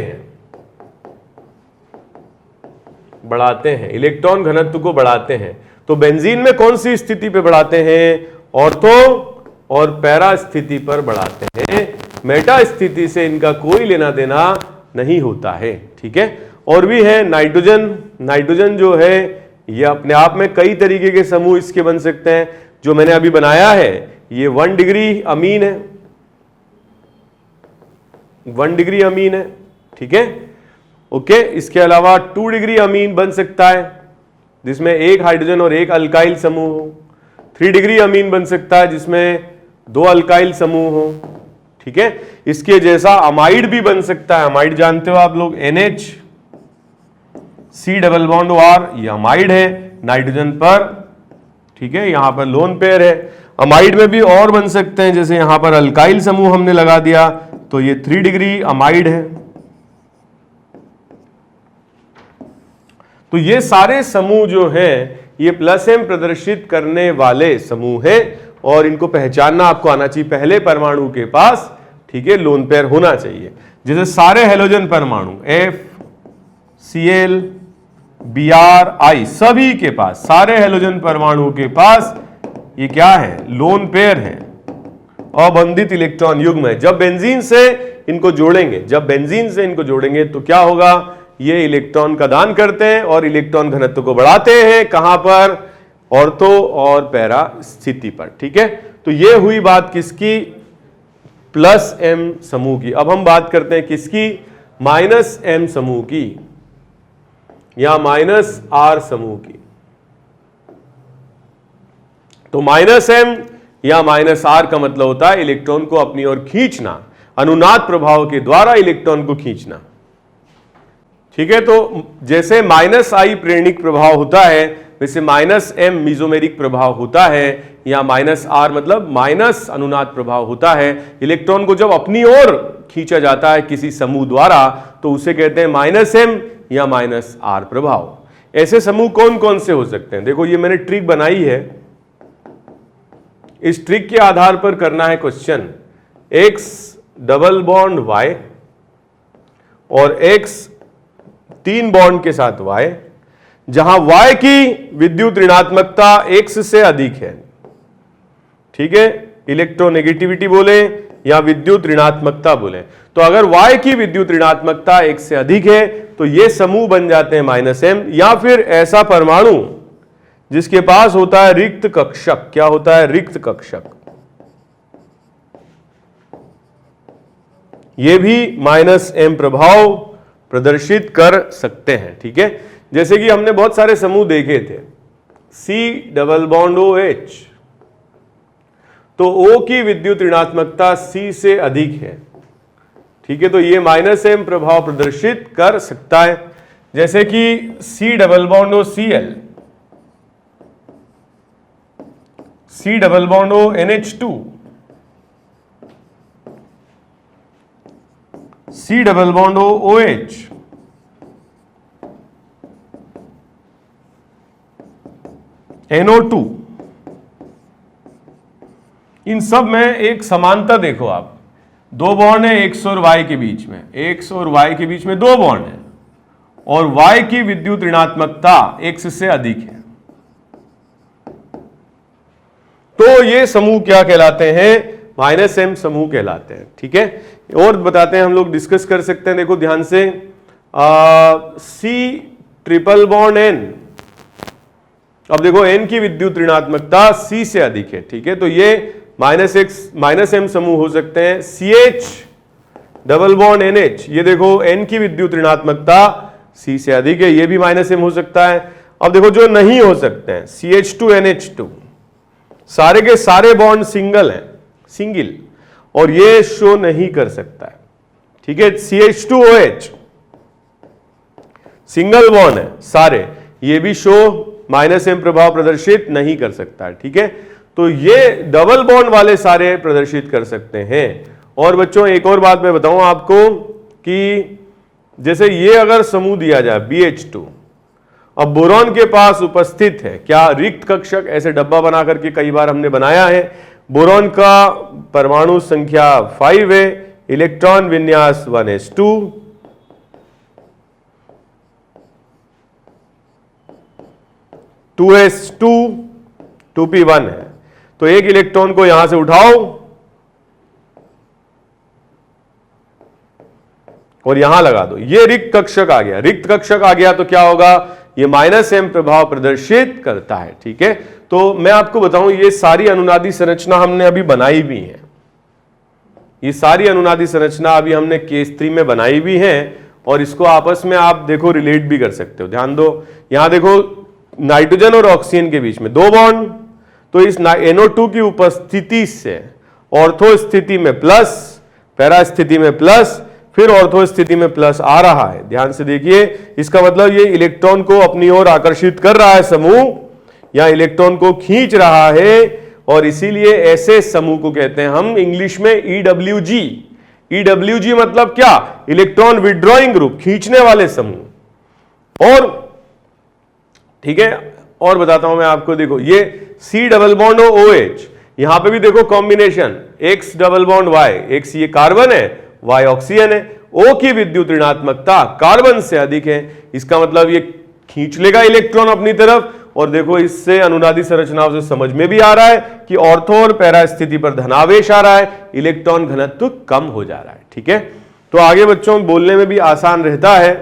हैं, इलेक्ट्रॉन घनत्व को बढ़ाते हैं। तो बेंजीन में कौन सी स्थिति पे बढ़ाते हैं? ऑर्थो और पैरा स्थिति पर बढ़ाते हैं। मेटा स्थिति से इनका कोई लेना देना नहीं होता है, ठीक है। और भी है नाइट्रोजन जो है ये अपने आप में कई तरीके के समूह इसके बन सकते हैं। जो मैंने अभी बनाया है ये 1 डिग्री अमीन है, 1 डिग्री अमीन है, ठीक है, ओके। इसके अलावा 2 डिग्री अमीन बन सकता है जिसमें 1 हाइड्रोजन और 1 अल्काइल समूह हो। 3 डिग्री अमीन बन सकता है जिसमें 2 अल्काइल समूह हो, ठीक है। इसके जैसा अमाइड भी बन सकता है। अमाइड जानते हो आप लोग, NHC डबल बॉन्ड OR, ये अमाइड है नाइट्रोजन पर, ठीक है। यहां पर लोन पेयर है। अमाइड में भी और बन सकते हैं, जैसे यहां पर अल्काइल समूह हमने लगा दिया तो ये 3 डिग्री अमाइड है। तो ये सारे समूह जो हैं ये प्लस एम प्रदर्शित करने वाले समूह हैं और इनको पहचानना आपको आना चाहिए। पहले परमाणु के पास, ठीक है, लोन पेयर होना चाहिए। जैसे सारे हेलोजन परमाणु FCl BrI सभी के पास, सारे हेलोजन परमाणु के पास ये क्या है? लोन पेयर है, अबंधित इलेक्ट्रॉन युग्म है। जब बेंजीन से इनको जोड़ेंगे तो क्या होगा? ये इलेक्ट्रॉन का दान करते हैं और इलेक्ट्रॉन घनत्व को बढ़ाते हैं। कहां पर? ऑर्थो और पैरा स्थिति पर, ठीक है। तो ये हुई बात किसकी? प्लस एम समूह की। अब हम बात करते हैं किसकी? माइनस एम समूह की या माइनस आर समूह की। तो माइनस एम या माइनस आर का मतलब होता है इलेक्ट्रॉन को अपनी ओर खींचना, अनुनाद प्रभाव के द्वारा इलेक्ट्रॉन को खींचना, ठीक है। तो जैसे माइनस आई प्रेरणिक प्रभाव होता है वैसे माइनस एम मीजोमेरिक प्रभाव होता है, या माइनस आर मतलब माइनस अनुनाद प्रभाव होता है। इलेक्ट्रॉन को जब अपनी ओर खींचा जाता है किसी समूह द्वारा तो उसे कहते हैं माइनस एम या माइनस आर प्रभाव। ऐसे समूह कौन कौन से हो सकते हैं? देखो ये मैंने ट्रिक बनाई है, इस ट्रिक के आधार पर करना है question. X double bond Y और X 3 बॉन्ड के साथ Y, जहां Y की विद्युत ऋणात्मकता X से अधिक है, ठीक है, इलेक्ट्रोनेगेटिविटी बोले या विद्युत ऋणात्मकता बोले। तो अगर Y की विद्युत ऋणात्मकता 1 से अधिक है तो ये समूह बन जाते हैं -m, या फिर ऐसा परमाणु जिसके पास होता है रिक्त कक्षक। क्या होता है? रिक्त कक्षक। ये भी -m प्रभाव प्रदर्शित कर सकते हैं। ठीक है, जैसे कि हमने बहुत सारे समूह देखे थे, C डबल बॉन्ड OH, तो O की विद्युत ऋणात्मकता C से अधिक है। ठीक है, तो ये -m प्रभाव प्रदर्शित कर सकता है। जैसे कि C double bond OCl, C double bond ONH2, C double bond OH, NO2, इन सब में एक समानता देखो आप, दो बॉन्ड है X और Y के बीच में, X और Y के बीच में दो बॉन्ड है, और Y की विद्युत ऋणात्मकता X से अधिक है। तो ये समूह क्या कहलाते हैं? -m समूह कहलाते हैं। ठीक है, और बताते हैं, हम लोग डिस्कस कर सकते हैं। देखो ध्यान से, C ट्रिपल बॉन्ड N, अब देखो N की विद्युत ऋणात्मकता C से अधिक है। ठीक है, तो ये -m समूह हो सकते हैं। CH डबल बॉन्ड NH, ये देखो N की विद्युत ऋणात्मकता C से अधिक है, ये भी -m हो सकता है। अब देखो जो नहीं हो सकते हैं, CH2NH2, सारे के सारे बॉन्ड सिंगल हैं, सिंगल, और ये शो नहीं कर सकता है। ठीक है, CH2OH सिंगल बॉन्ड है सारे, ये भी शो -m प्रभाव प्रदर्शित नहीं कर सकता है। ठीक है, तो ये डबल बॉन्ड वाले सारे प्रदर्शित कर सकते हैं। और बच्चों एक और बात मैं बताऊं आपको कि जैसे ये अगर समूह दिया जाए BH2, अब बोरॉन के पास उपस्थित है क्या? रिक्त कक्षक। ऐसे डब्बा बना करके कई बार हमने बनाया है। बोरॉन का परमाणु संख्या 5 है, इलेक्ट्रॉन विन्यास 1s2, 2s2, 2p1 है। तो एक इलेक्ट्रॉन को यहां से उठाओ और यहां लगा दो, ये रिक्त कक्षक आ गया। रिक्त कक्षक आ गया तो क्या होगा? ये -m प्रभाव प्रदर्शित करता है। ठीक है, तो मैं आपको बताऊं, ये सारी अनुनादी संरचना हमने अभी बनाई भी है। ये सारी अनुनादी संरचना अभी हमने केस 3 में बनाई भी है, और इसको आपस में आप देखो रिलेट भी कर सकते हो। ध्यान दो, यहां देखो नाइट्रोजन और ऑक्सीजन के बीच में दो बॉन्ड, तो इस NO2 की उपस्थिति से ऑर्थो स्थिति में प्लस, पैरा स्थिति में प्लस, फिर ऑर्थो स्थिति में प्लस आ रहा है। ध्यान से देखिए, इसका मतलब ये इलेक्ट्रॉन को अपनी ओर आकर्षित कर रहा है समूह, या इलेक्ट्रॉन को खींच रहा है, और इसीलिए ऐसे समूह को कहते हैं हम इंग्लिश में EWG। EWG मतलब क्या? इलेक्ट्रॉन विड्रॉइंग ग्रुप, खींचने वाले समूह। और ठीक है, और बताता हूं मैं आपको, देखो ये C डबल बॉन्ड OH, यहां पे भी देखो combination X double bond Y, X ये कार्बन है, Y ऑक्सीजन है। O की विद्युत ऋणात्मकता कार्बन से अधिक है, इसका मतलब ये खींच लेगा इलेक्ट्रॉन अपनी तरफ। और देखो इससे अनुनादी संरचनाओं से समझ में भी आ रहा है कि ऑर्थो और पैरा स्थिति पर धनावेश आ रहा है, इलेक्ट्रॉन घनत्व कम हो जा रहा है। ठीक है, तो आगे बच्चों बोलने में भी आसान रहता है।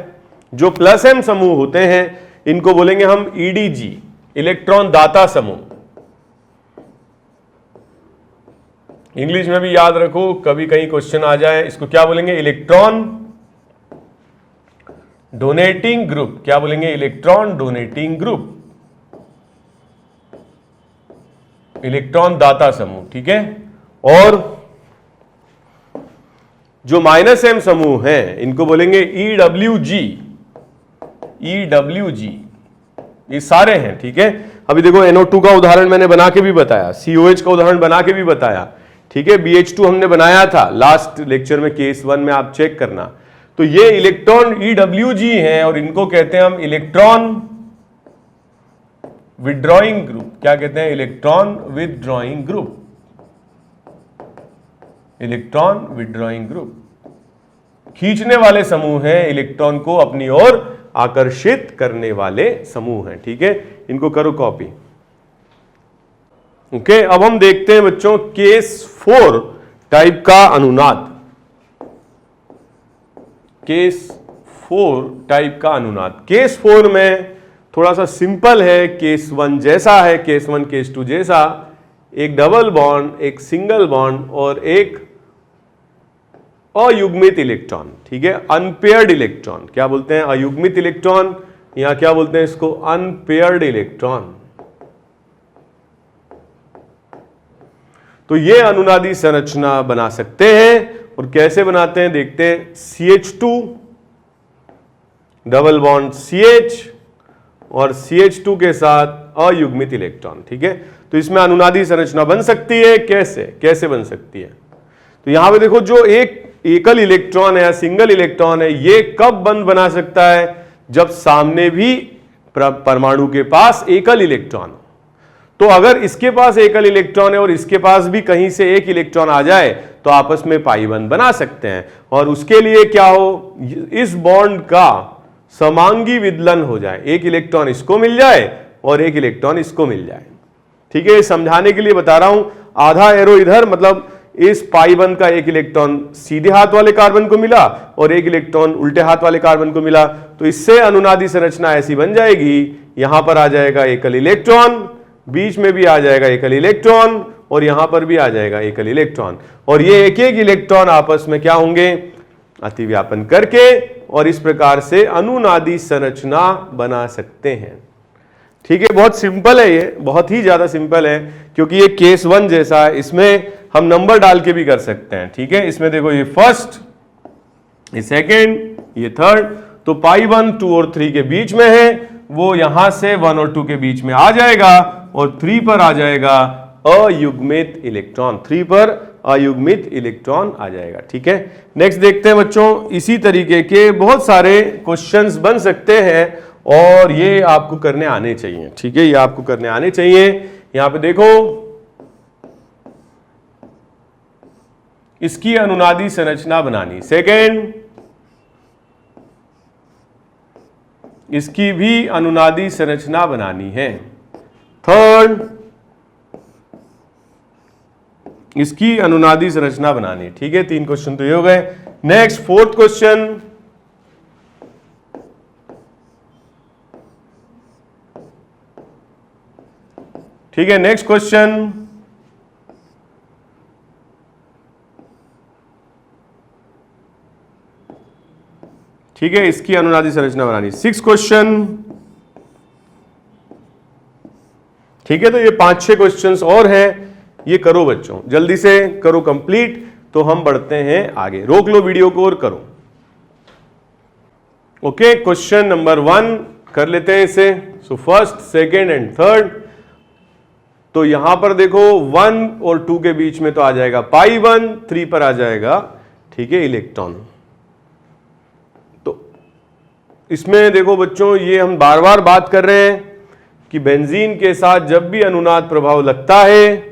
जो +m समूह होते हैं इनको बोलेंगे हम EDG, इलेक्ट्रॉन दाता समूह। इंग्लिश में भी याद रखो, कभी कहीं क्वेश्चन आ जाए, इसको क्या बोलेंगे? Electron donating group. क्या बोलेंगे? इलेक्ट्रॉन डोनेटिंग ग्रुप, इलेक्ट्रॉन दाता समूह। ठीक है, और जो -m समूह हैं इनको बोलेंगे EWG, EWG, ये सारे हैं। ठीक है, अभी देखो NO2 का उदाहरण मैंने बना के भी बताया, COH का उदाहरण बना के भी बताया। ठीक है, BH2 हमने बनाया था लास्ट लेक्चर में, केस 1 में आप चेक करना। तो ये इलेक्ट्रॉन EWG हैं, और इनको कहते हैं हम इलेक्ट्रॉन विड्रॉइंग ग्रुप। क्या कहते हैं? Electron withdrawing group, electron withdrawing group, खींचने वाले समूह हैं, इलेक्ट्रॉन को अपनी ओर आकर्षित करने वाले समूह हैं। ठीक है, इनको करो कॉपी। ओके, अब हम देखते हैं बच्चों केस 4 टाइप का अनुनाद, केस 4 टाइप का अनुनाद। केस 4 में थोड़ा सा सिंपल है, केस 1 जैसा है, केस 1 केस 2 जैसा, एक डबल बॉन्ड, एक सिंगल बॉन्ड और एक अयुग्मित इलेक्ट्रॉन, ठीक है, अनपेयर्ड इलेक्ट्रॉन। क्या बोलते हैं? अयुग्मित इलेक्ट्रॉन, यहां क्या बोलते हैं इसको? Unpaired electron. तो ये अनुनादी संरचना बना सकते हैं, और कैसे बनाते हैं देखते हैं। CH2 डबल बॉन्ड CH और CH2 के साथ अयुग्मित इलेक्ट्रॉन, ठीक है। तो इसमें अनुनादी संरचना बन सकती है। कैसे बन सकती है? तो यहां पे देखो, जो एक एकल इलेक्ट्रॉन है या सिंगल इलेक्ट्रॉन है, ये कब बंध बना सकता है? जब सामने भी परमाणु के पास एकल इलेक्ट्रॉन। तो अगर इसके पास एकल इलेक्ट्रॉन है और इसके पास भी कहीं से एक इलेक्ट्रॉन आ जाए तो आपस में पाई बंध बना सकते हैं। और उसके लिए क्या हो, इस बॉन्ड का समांगी विदलन हो जाए, एक इलेक्ट्रॉन इसको मिल जाए और एक इलेक्ट्रॉन इसको मिल जाए, ठीक है। समझाने के लिए बता रहा हूं, आधा एरो इधर, मतलब इस पाई बंध का एक इलेक्ट्रॉन सीधे हाथ वाले कार्बन को मिला और एक इलेक्ट्रॉन उल्टे हाथ वाले कार्बन को मिला, तो इससे अनुनादी संरचना ऐसी बन जाएगी। यहां पर आ जाएगा एकल इलेक्ट्रॉन, बीच में भी आ जाएगा एकल इलेक्ट्रॉन और यहां पर भी आ जाएगा एकल इलेक्ट्रॉन, और ये एक एक इलेक्ट्रॉन आपस में क्या होंगे? अतिव्यापन करके, और इस प्रकार से अनुनादी संरचना बना सकते हैं, ठीक है। बहुत सिंपल है, ये बहुत ही ज्यादा सिंपल है, क्योंकि ये केस 1 जैसा है। इसमें हम नंबर डाल के भी कर सकते हैं, ठीक है। इसमें देखो, ये फर्स्ट, ये सेकेंड, ये थर्ड, तो पाई 1 2 और 3 के बीच में है, वो यहां से 1 और 2 के बीच में आ जाएगा, और 3 पर आ जाएगा अयुग्मित इलेक्ट्रॉन, 3 पर अयुग्मित इलेक्ट्रॉन आ जाएगा, ठीक है। नेक्स्ट देखते हैं बच्चों, इसी तरीके के बहुत सारे क्वेश्चंस बन सकते हैं, और ये आपको करने आने चाहिए, ठीक है, ये आपको करने आने चाहिए। यहां पे देखो, इसकी अनुनादी संरचना बनानी, सेकेंड, इसकी भी अनुनादी संरचना बनानी है, थर्ड, इसकी अनुनादी संरचना बनानी, ठीक है। 3 क्वेश्चन तो ये हो गए। नेक्स्ट 4th क्वेश्चन, ठीक है। नेक्स्ट क्वेश्चन, ठीक है, इसकी अनुनादी संरचना बनानी, 6th क्वेश्चन, ठीक है। तो ये 5-6 क्वेश्चंस और हैं, ये करो बच्चों, जल्दी से करो कंप्लीट, तो हम बढ़ते हैं आगे। रोक लो वीडियो को और करो। ओके, क्वेश्चन नंबर 1 कर लेते हैं इसे। So first, second and third, तो यहां पर देखो 1 और 2 के बीच में तो आ जाएगा पाई 1, 3 पर आ जाएगा, ठीक है, इलेक्ट्रॉन। तो इसमें देखो बच्चों, ये हम बार बार बात कर रहे हैं कि बेंजीन के साथ जब भी अनुनाद प्रभाव लगता है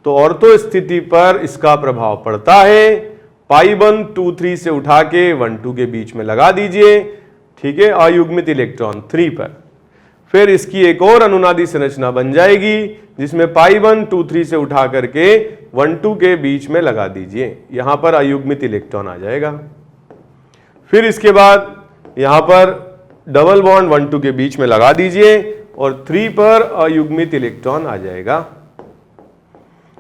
तो ऑर्थो स्थिति पर इसका प्रभाव पड़ता है। पाई 1 2 3 से उठा के 1 2 के बीच में लगा दीजिए, ठीक है, अयुग्मित इलेक्ट्रॉन 3 पर। फिर इसकी एक और अनुनादी संरचना बन जाएगी, जिसमें पाई 1 2 3 से उठा करके 1 2 के बीच में लगा दीजिए, यहां पर अयुग्मित इलेक्ट्रॉन आ जाएगा। फिर इसके बाद यहां पर डबल बॉन्ड 1 2 के बीच में लगा दीजिए और 3 पर अयुग्मित इलेक्ट्रॉन आ जाएगा।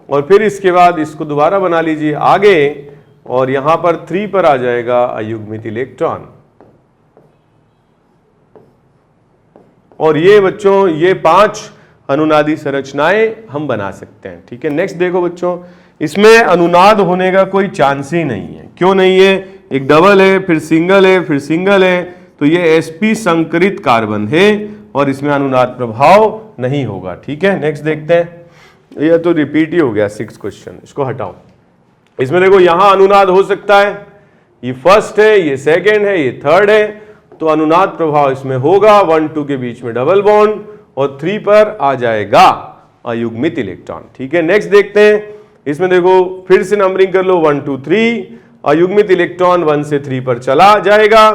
और फिर इसके बाद इसको दोबारा बना लीजिए आगे, और यहां पर 3 पर आ जाएगा अयुग्मित इलेक्ट्रॉन। और ये बच्चों, ये 5 अनुनादी संरचनाएं हम बना सकते हैं, ठीक है। नेक्स्ट देखो बच्चों, इसमें अनुनाद होने का कोई चांस ही नहीं है। क्यों नहीं है? एक डबल है, फिर सिंगल है, फिर सिंगल है, तो ये sp संकरित कार्बन है और इसमें अनुनाद प्रभाव नहीं होगा, ठीक है। नेक्स्ट देखते हैं, यह तो रिपीट ही हो गया 6 क्वेश्चन, इसको हटाओ। इसमें देखो यहां अनुनाद हो सकता है, ये फर्स्ट है, ये सेकेंड है, ये थर्ड है, तो अनुनाद प्रभाव इसमें होगा। 1 2 के बीच में डबल बॉन्ड और 3 पर आ जाएगा अयुग्मित इलेक्ट्रॉन, ठीक है। नेक्स्ट देखते हैं, इसमें देखो फिर से नंबरिंग कर लो, 1 2 3, अयुग्मित इलेक्ट्रॉन 1 से 3 पर चला जाएगा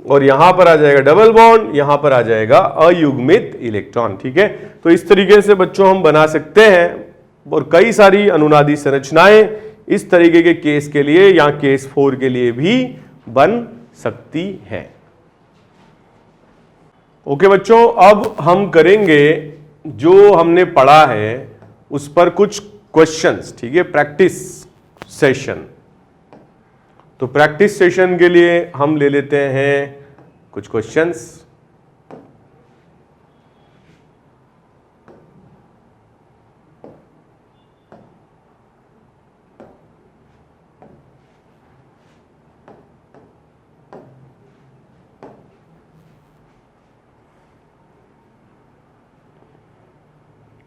और यहां पर आ जाएगा डबल बॉन्ड, यहां पर आ जाएगा अयुग्मित इलेक्ट्रॉन, ठीक है। तो इस तरीके से बच्चों हम बना सकते हैं और कई सारी अनुनादी संरचनाएं इस तरीके के केस के लिए या केस 4 के लिए भी बन सकती हैं। ओके बच्चों, अब हम करेंगे जो हमने पढ़ा है उस पर कुछ क्वेश्चंस, ठीक है, प्रैक्टिस सेशन। तो प्रैक्टिस सेशन के लिए हम ले लेते हैं कुछ क्वेश्चंस।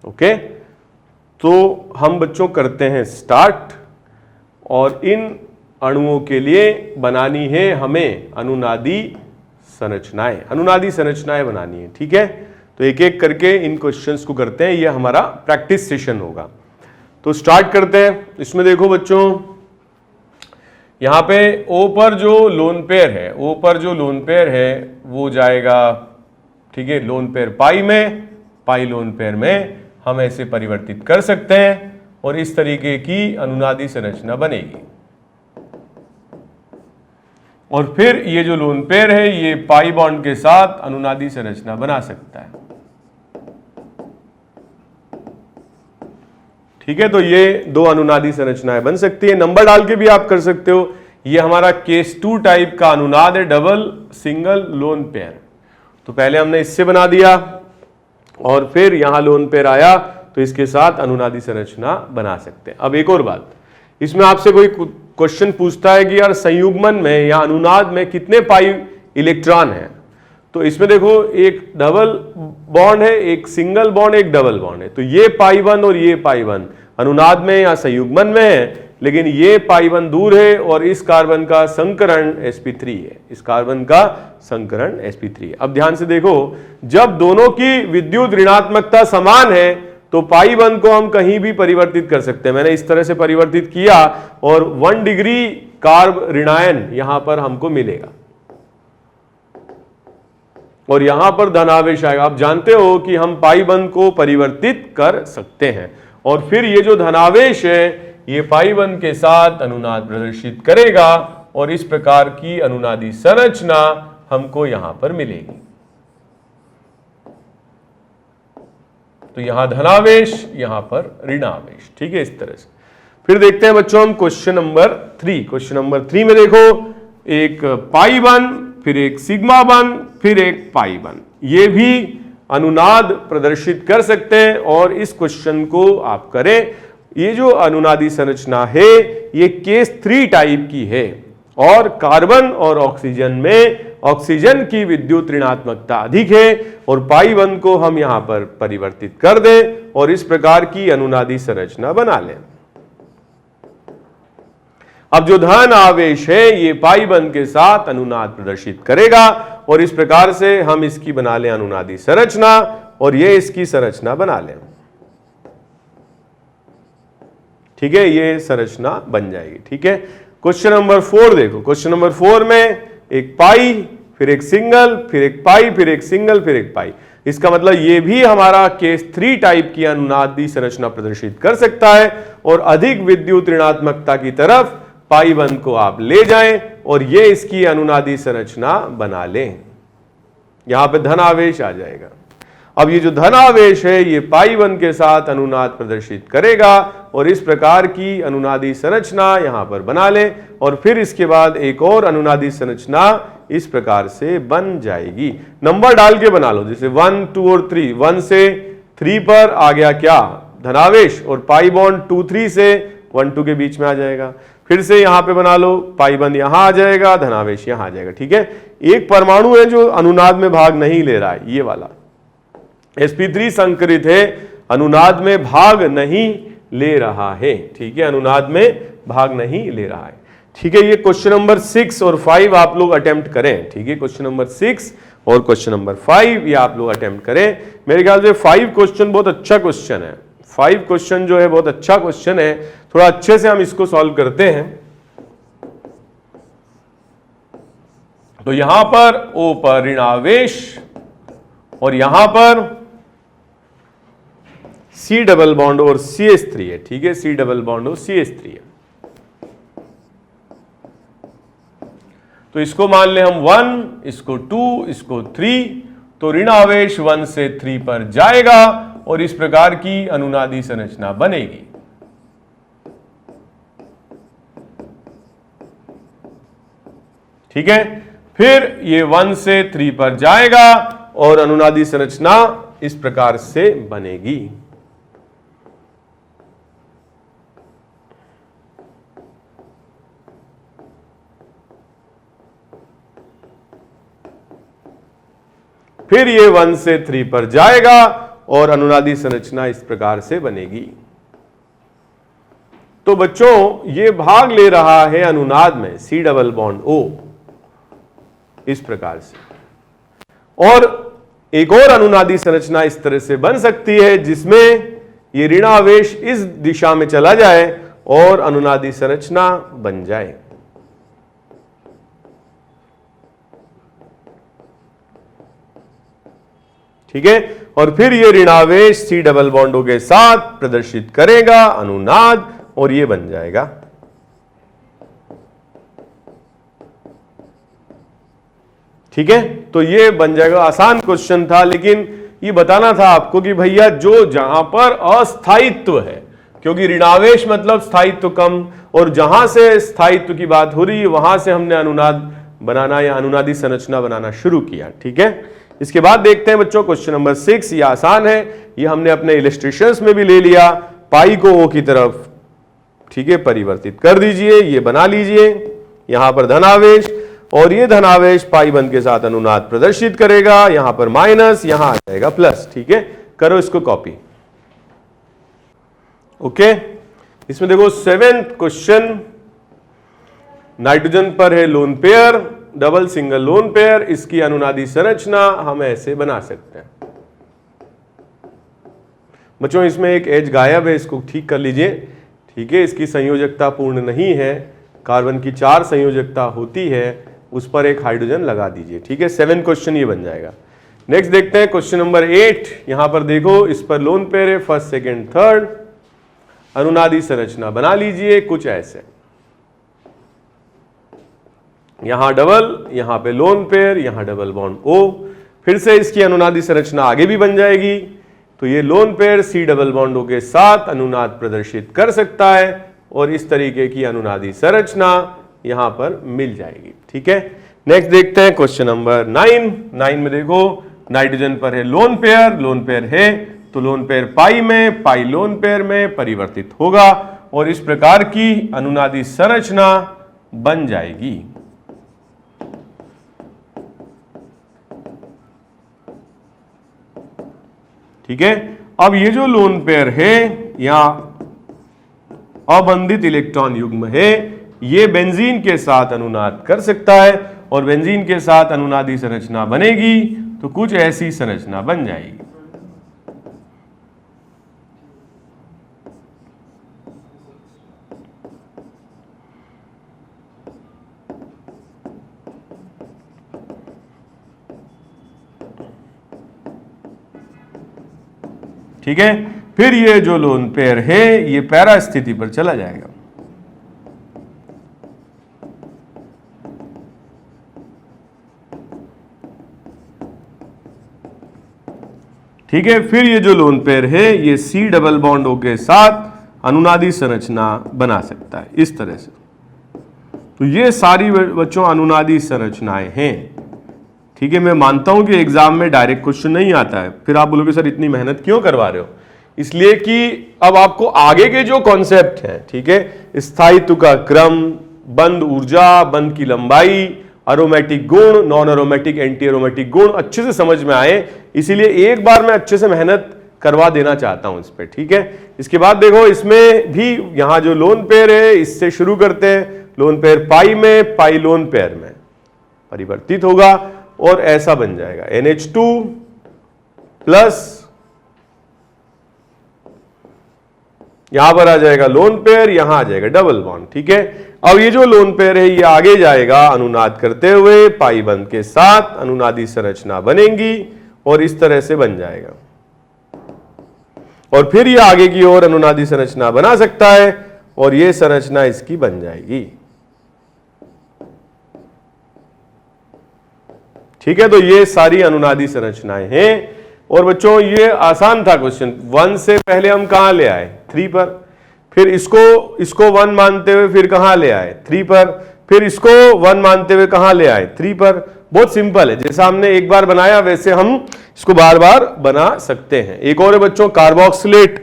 ओके, तो हम बच्चों करते हैं स्टार्ट, और इन अणुओं के लिए बनानी है हमें अनुनादी संरचनाएं बनानी है, ठीक है। तो एक एक करके इन क्वेश्चंस को करते हैं, ये हमारा प्रैक्टिस सेशन होगा। तो स्टार्ट करते हैं। इसमें देखो बच्चों, यहां पे O पर जो लोन पेयर है, वो जाएगा, ठीक है, लोन पेयर पाई लोन पेयर में हम ऐसे परिवर्तित कर सकते हैं और इस तरीके की अनुनादी संरचना बनेगी। और फिर ये जो लोन पेयर है ये पाई बॉन्ड के साथ अनुनादी संरचना बना सकता है, ठीक है। तो ये दो अनुनादी संरचनाएं बन सकती है। नंबर डाल के भी आप कर सकते हो। ये हमारा केस 2 टाइप का अनुनाद है, डबल सिंगल लोन पेयर। तो पहले हमने इससे बना दिया और फिर यहां लोन पेयर आया तो इसके साथ अनुनादी संरचना बना सकते हैं। अब एक और बात, इसमें आपसे कोई क्वेश्चन पूछता है कि यार संयुग्मन में या अनुनाद में कितने पाई इलेक्ट्रॉन है। तो इसमें देखो, एक डबल बॉन्ड है, एक सिंगल बॉन्ड, एक डबल बॉन्ड है। तो ये पाई 1 और ये पाई 1 अनुनाद में या संयुग्मन में है, लेकिन ये पाई 1 दूर है और इस कार्बन का संकरण sp3 है, इस कार्बन का संकरण sp3 है। अब ध्यान से देखो, जब दोनों की विद्युत ऋणात्मकता समान है तो पाई 1 को हम कहीं भी परिवर्तित कर सकते हैं। मैंने इस तरह से परिवर्तित किया और 1 डिग्री कार्ब ऋणायन यहां पर हमको मिलेगा और यहां पर धनावेश आएगा। आप जानते हो कि हम पाई 1 को परिवर्तित कर सकते हैं और फिर ये जो धनावेश है ये पाई 1 के साथ अनुनाद प्रदर्शित करेगा और इस प्रकार की अनुनादी संरचना हमको यहां पर मिलेगी। तो यहां धनावेश, यहां पर ऋणावेश, ठीक है, इस तरह से। फिर देखते हैं बच्चों हम क्वेश्चन नंबर 3। क्वेश्चन नंबर 3 में देखो, एक पाई 1, फिर एक सिग्मा 1, फिर एक पाई 1, ये भी अनुनाद प्रदर्शित कर सकते हैं और इस क्वेश्चन को आप करें। ये जो अनुनादी संरचना है ये केस 3 टाइप की है और कार्बन और ऑक्सीजन में ऑक्सीजन की विद्युत ऋणात्मकता अधिक है और पाई 1 को हम यहां पर परिवर्तित कर दें और इस प्रकार की अनुनादी संरचना बना लें। अब जो धन आवेश है ये पाई 1 के साथ अनुनाद प्रदर्शित करेगा और इस प्रकार से हम इसकी बना लें अनुनादी संरचना और ये इसकी संरचना बना लें, ठीक है, ये संरचना बन जाएगी, ठीक है। क्वेश्चन नंबर 4 देखो। क्वेश्चन नंबर 4 में एक पाई, फिर एक सिंगल, फिर एक पाई, फिर एक सिंगल, फिर एक पाई। इसका मतलब ये भी हमारा केस 3 टाइप की अनुनादी संरचना प्रदर्शित कर सकता है और अधिक विद्युत ऋणात्मकता की तरफ पाई 1 को आप ले जाएं और ये इसकी अनुनादी संरचना बना लें। यहां पे धन आवेश आ जाएगा। अब ये जो धन आवेश है ये पाई 1 के साथ अनुनाद प्रदर्शित करेगा और इस प्रकार की अनुनादी संरचना यहां पर बना लें और फिर इसके बाद एक और अनुनादी संरचना इस प्रकार से बन जाएगी। नंबर डाल के बना लो, जैसे 1, 2 और 3। 1 से 3 पर आ गया क्या, धनावेश, और पाई बॉन्ड 2, 3 से 1, 2 के बीच में आ जाएगा। फिर से यहां पे बना लो, पाई 1 यहां आ जाएगा, धनावेश यहां आ जाएगा, ठीक है। एक परमाणु है जो अनुनाद में भाग नहीं ले रहा है, ये वाला sp3 संकरित है, अनुनाद में भाग नहीं ले रहा है, ठीक है, अनुनाद में भाग नहीं ले रहा है, ठीक है। ये क्वेश्चन नंबर 6 और 5 आप लोग अटेम्प्ट करें, ठीक है। क्वेश्चन नंबर 6 और क्वेश्चन नंबर 5 ये आप लोग अटेम्प्ट करें। मेरे ख्याल से 5 क्वेश्चन बहुत अच्छा क्वेश्चन है। 5 क्वेश्चन जो है बहुत अच्छा क्वेश्चन है, थोड़ा अच्छे से हम इसको सॉल्व करते हैं। तो यहां पर O पर ऋणावेश और यहां पर C डबल बॉन्ड और CH3 है, ठीक है, C डबल बॉन्ड और CH3 है। तो इसको मान ले हम 1, इसको 2, इसको 3, तो ऋण आवेश 1 से 3 पर जाएगा और इस प्रकार की अनुनादी संरचना बनेगी। ठीक है, फिर ये 1 से 3 पर जाएगा और अनुनादी संरचना इस प्रकार से बनेगी। फिर ये 1 से 3 पर जाएगा और अनुनादी संरचना इस प्रकार से बनेगी। तो बच्चों ये भाग ले रहा है अनुनाद में C डबल बॉन्ड O इस प्रकार से। और एक और अनुनादी संरचना इस तरह से बन सकती है जिसमें ये ऋण आवेश इस दिशा में चला जाए और अनुनादी संरचना बन जाए। ठीक है, और फिर ये ऋणावेश C डबल बॉन्डों के साथ प्रदर्शित करेगा अनुनाद और ये बन जाएगा। ठीक है, तो ये बन जाएगा। आसान क्वेश्चन था, लेकिन ये बताना था आपको कि भैया जो जहां पर अस्थायित्व है, क्योंकि ऋणावेश मतलब स्थायित्व कम, और जहां से स्थायित्व की बात हो रही है वहां से हमने अनुनाद बनाना या अनुनादी संरचना बनाना शुरू किया। ठीक है, इसके बाद देखते हैं बच्चों क्वेश्चन नंबर 6। ये आसान है, ये हमने अपने इलस्ट्रेशंस में भी ले लिया। पाई को O की तरफ, ठीक है, परिवर्तित कर दीजिए, ये बना लीजिए, यहां पर धनावेश, और ये धनावेश पाई बंद के साथ अनुनाद प्रदर्शित करेगा। यहां पर माइनस, यहां आ जाएगा प्लस। ठीक है, करो इसको कॉपी। ओके, इसमें देखो 7th क्वेश्चन, नाइट्रोजन पर है lone pair, double single lone pair, इसकी अनुनादी संरचना हम ऐसे बना सकते हैं। बच्चों इसमें एक एज गायब है, इसको ठीक कर लीजिए। ठीक है, इसकी संयोजकता पूर्ण नहीं है, कार्बन की 4 संयोजकता होती है, उस पर एक हाइड्रोजन लगा दीजिए। ठीक है, 7 क्वेश्चन ये बन जाएगा। नेक्स्ट देखते हैं क्वेश्चन नंबर 8। यहां पर देखो, इस पर लोन पेयर है, फर्स्ट सेकेंड थर्ड, अनुनादी संरचना बना लीजिए कुछ ऐसे, यहां डबल, यहां पे लोन पेयर, यहां डबल बॉन्ड O। फिर से इसकी अनुनादी संरचना आगे भी बन जाएगी। तो ये lone pair C double bond O के साथ अनुनाद प्रदर्शित कर सकता है और इस तरीके की अनुनादी संरचना यहां पर मिल जाएगी। ठीक है, नेक्स्ट देखते हैं क्वेश्चन नंबर 9। 9 में देखो, नाइट्रोजन पर है लोन पेयर है, तो लोन पेयर पाई में, पाई लोन पेयर में परिवर्तित होगा और इस प्रकार की अनुनादी संरचना बन जाएगी। ठीक है, अब ये जो लोन पेयर है या अबंधित इलेक्ट्रॉन युग्म है, ये बेंजीन के साथ अनुनाद कर सकता है और बेंजीन के साथ अनुनादी संरचना बनेगी तो कुछ ऐसी संरचना बन जाएगी। ठीक है, फिर ये जो लोन पेयर है ये पैरा स्थिति पर चला जाएगा। ठीक है, फिर ये जो लोन पेयर है ये C डबल बॉन्ड O के साथ अनुनादी संरचना बना सकता है इस तरह से। तो ये सारी बच्चों अनुनादी संरचनाएं हैं। ठीक है, मैं मानता हूं कि एग्जाम में डायरेक्ट क्वेश्चन नहीं आता है, फिर आप बोलोगे सर इतनी मेहनत क्यों करवा रहे हो? इसलिए कि अब आपको आगे के जो कॉन्सेप्ट हैं, ठीक है, स्थायित्व का क्रम, बंद ऊर्जा, बंद की लंबाई, एरोमेटिक गुण, नॉन एरोमेटिक, एंटी एरोमेटिक गुण अच्छे से समझ में आए, इसीलिए एक बार मैं अच्छे से मेहनत करवा देना चाहता हूं इस पे। ठीक है, इसके बाद देखो इसमें भी यहां जो लोन पेयर है इससे शुरू करते हैं। लोन पेयर पाई में, पाई लोन पेयर में परिवर्तित होगा और ऐसा बन जाएगा NH2 प्लस, यहां पर आ जाएगा लोन पेयर, यहां आ जाएगा डबल बॉन्ड। ठीक है, अब ये जो लोन पेयर है ये आगे जाएगा अनुनाद करते हुए, पाई बंद के साथ अनुनादी संरचना बनेगी और इस तरह से बन जाएगा। और फिर ये आगे की ओर अनुनादी संरचना बना सकता है और ये संरचना इसकी बन जाएगी। ठीक है, तो ये सारी अनुनादी संरचनाएं हैं। और बच्चों ये आसान था क्वेश्चन। 1 से पहले हम कहां ले आए? 3 पर। फिर इसको 1 मानते हुए फिर कहां ले आए? 3 पर। फिर इसको 1 मानते हुए कहां ले आए? 3 पर। बहुत सिंपल है, जैसा हमने एक बार बनाया वैसे हम इसको बार बार बना सकते हैं। एक और है बच्चों, कार्बोक्सिलेट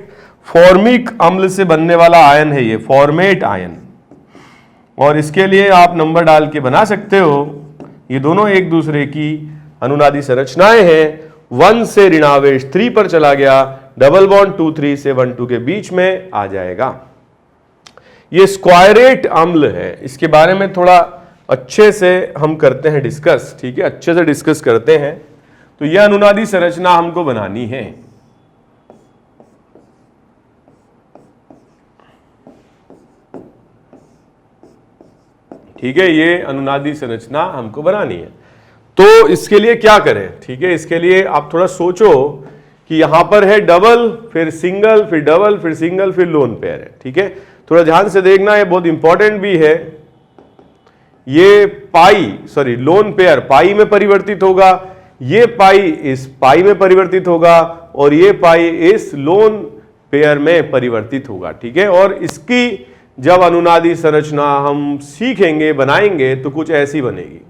फॉर्मिक अम्ल से बनने वाला आयन है ये, फॉर्मेट आयन। और इसके लिए आप नंबर डाल के बना सकते हो। ये दोनों एक दूसरे की अनुनादी संरचनाएं हैं। 1 से ऋणावेश 3 पर चला गया, डबल बॉन्ड 2 3 से 1 2 के बीच में आ जाएगा। ये स्क्वायरेट अम्ल है, इसके बारे में थोड़ा अच्छे से हम करते हैं डिस्कस। ठीक है, अच्छे से डिस्कस करते हैं। तो यह अनुनादी संरचना हमको बनानी है। ठीक है, ये अनुनादी संरचना हमको बनानी है। तो इसके लिए क्या करें? ठीक है, इसके लिए आप थोड़ा सोचो कि यहां पर है डबल, फिर सिंगल, फिर डबल, फिर सिंगल, फिर लोन पेयर है। ठीक है, थोड़ा ध्यान से देखना, ये बहुत इंपॉर्टेंट भी है। ये लोन पेयर पाई में परिवर्तित होगा, ये पाई इस पाई में परिवर्तित होगा और ये पाई इस लोन पेयर में परिवर्तित होगा। ठीक है, और इसकी जब अनुनादी संरचना हम सीखेंगे, बनाएंगे, तो कुछ ऐसी बनेगी।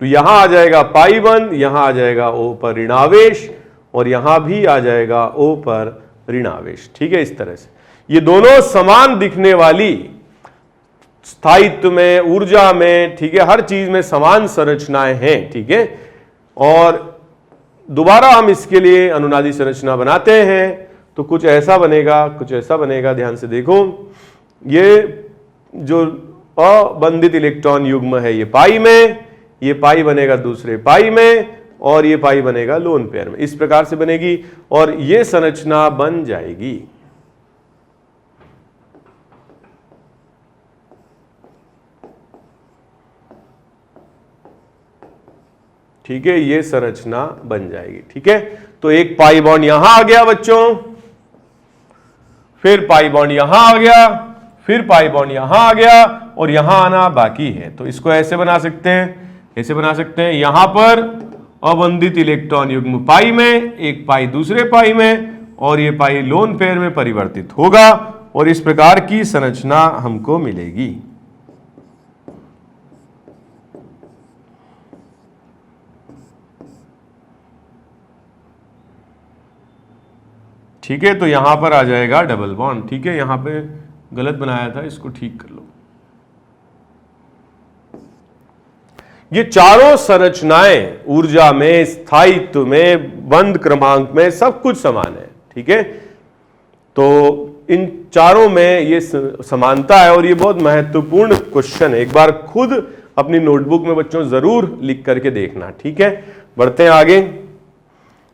तो यहां आ जाएगा पाई 1, यहां आ जाएगा O पर ऋणावेश और यहां भी आ जाएगा O पर ऋणावेश। ठीक है, इस तरह से ये दोनों समान दिखने वाली, स्थायित्व में, ऊर्जा में, ठीक है, हर चीज में समान संरचनाएं हैं। ठीक है, और दोबारा हम इसके लिए अनुनादी संरचना बनाते हैं तो कुछ ऐसा बनेगा, कुछ ऐसा बनेगा। ध्यान से देखो, ये जो अबंधित इलेक्ट्रॉन युग्म है ये पाई में, ये पाई बनेगा दूसरे पाई में और ये पाई बनेगा लोन पेयर में। इस प्रकार से बनेगी और ये संरचना बन जाएगी। ठीक है, ये संरचना बन जाएगी। ठीक है, तो एक पाई बॉन्ड यहां आ गया बच्चों, फिर पाई बॉन्ड यहां आ गया, फिर पाई बॉन्ड यहां आ गया और यहां आना बाकी है। तो इसको ऐसे बना सकते हैं, ऐसे बना सकते हैं। यहां पर अबंधित इलेक्ट्रॉन युग्म पाई में, एक पाई दूसरे पाई में और ये पाई लोन पेयर में परिवर्तित होगा और इस प्रकार की संरचना हमको मिलेगी। ठीक है, तो यहां पर आ जाएगा डबल बॉन्ड। ठीक है, यहां पे गलत बनाया था, इसको ठीक कर लो। ये चारों संरचनाएं ऊर्जा में, स्थायित्व में, बंध क्रमांक में सब कुछ समान है। ठीक है, तो इन चारों में ये समानता है और ये बहुत महत्वपूर्ण क्वेश्चन है। एक बार खुद अपनी नोटबुक में बच्चों जरूर लिख करके देखना। ठीक है, बढ़ते हैं आगे।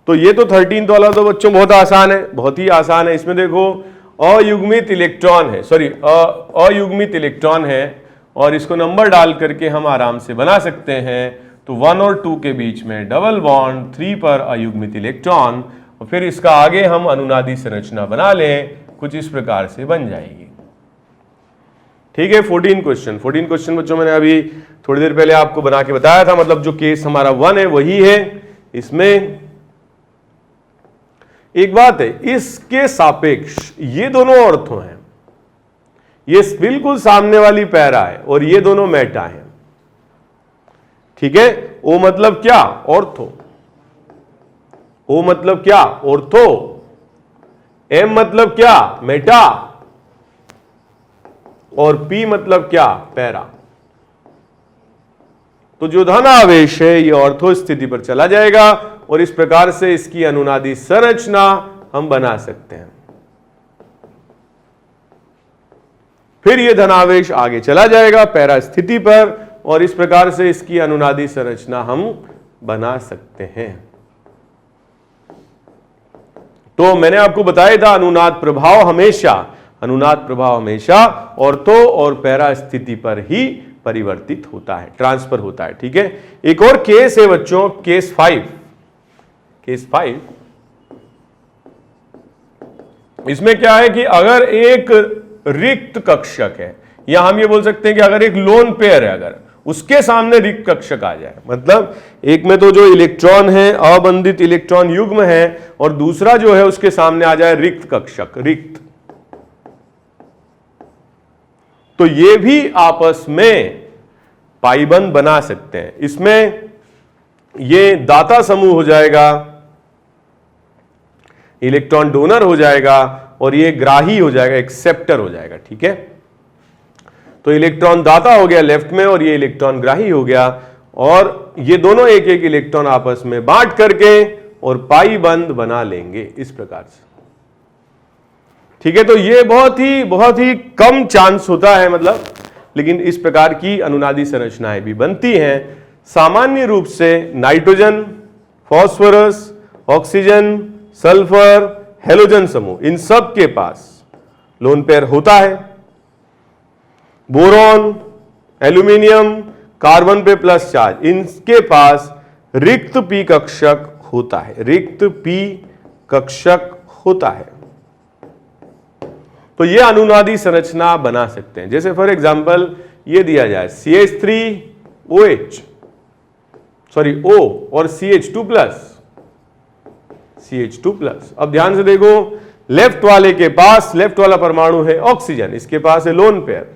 तो ये तो 13th वाला तो बच्चों बहुत आसान है, बहुत ही आसान है। इसमें देखो अयुग्मित इलेक्ट्रॉन है, अयुग्मित इलेक्ट्रॉन है और इसको नंबर डाल करके हम आराम से बना सकते हैं। तो 1 और 2 के बीच में डबल बॉन्ड, 3 पर अयुग्मित इलेक्ट्रॉन और फिर इसका आगे हम अनुनादी संरचना बना लें, कुछ इस प्रकार से बन जाएगी। ठीक है, 14 क्वेश्चन बच्चों मैंने अभी थोड़ी देर पहले आपको बना के बताया था। मतलब जो केस हमारा 1 है वही है। इसमें एक बात है, इसके सापेक्ष ये दोनों ऑर्थो हैं, ये बिल्कुल सामने वाली पैरा है और ये दोनों मेटा हैं। ठीक है, ओ मतलब क्या? ऑर्थो। ओ मतलब क्या? ऑर्थो। एम मतलब क्या? मेटा। और पी मतलब क्या? पैरा। तो जो धन आवेश है ये ऑर्थो स्थिति पर चला जाएगा और इस प्रकार से इसकी अनुनादी संरचना हम बना सकते हैं। फिर ये धनावेश आगे चला जाएगा पैरा स्थिति पर और इस प्रकार से इसकी अनुनादी संरचना हम बना सकते हैं। तो मैंने आपको बताया था अनुनाद प्रभाव हमेशा ऑर्थो और पैरा स्थिति पर ही परिवर्तित होता है, ट्रांसफर होता है। ठीक है, एक और केस है बच्चों, केस 5। केस 5, इसमें क्या है कि अगर एक रिक्त कक्षक है, या हम ये बोल सकते हैं कि अगर एक लोन पेयर है, अगर उसके सामने रिक्त कक्षक आ जाए, मतलब एक में तो जो इलेक्ट्रॉन है अबंधित इलेक्ट्रॉन युग्म है, और दूसरा जो है उसके सामने आ जाए रिक्त कक्षक, रिक्त, तो ये भी आपस में पाइबंद बना सकते हैं। इसमें ये दाता समूह हो जाएगा, इलेक्ट्रॉन डोनर हो जाएगा, और ये ग्राही हो जाएगा, एक्सेप्टर हो जाएगा। ठीक है, तो इलेक्ट्रॉन दाता हो गया लेफ्ट में, और ये इलेक्ट्रॉन ग्राही हो गया, और ये दोनों एक एक इलेक्ट्रॉन आपस में बांट करके और पाइबंद बना लेंगे इस प्रकार से। ठीक है, तो ये बहुत ही कम चांस होता है, मतलब, लेकिन इस प्रकार की अनुनादी संरचनाएं भी बनती हैं। सामान्य रूप से nitrogen, phosphorus, oxygen, sulphur, halogen समूह, इन सब के पास लोन पेयर होता है। बोरॉन, एल्यूमिनियम, कार्बन पे प्लस चार्ज, इनके पास रिक्त पी कक्षक होता है, रिक्त पी कक्षक होता है। तो ये अनुनादी संरचना बना सकते हैं। जैसे फॉर एग्जांपल ये दिया जाए CH3OH, सॉरी O और CH2 प्लस, CH2 प्लस। अब ध्यान से देखो, लेफ्ट वाले के पास, लेफ्ट वाला परमाणु है ऑक्सीजन, इसके पास है लोन पेयर।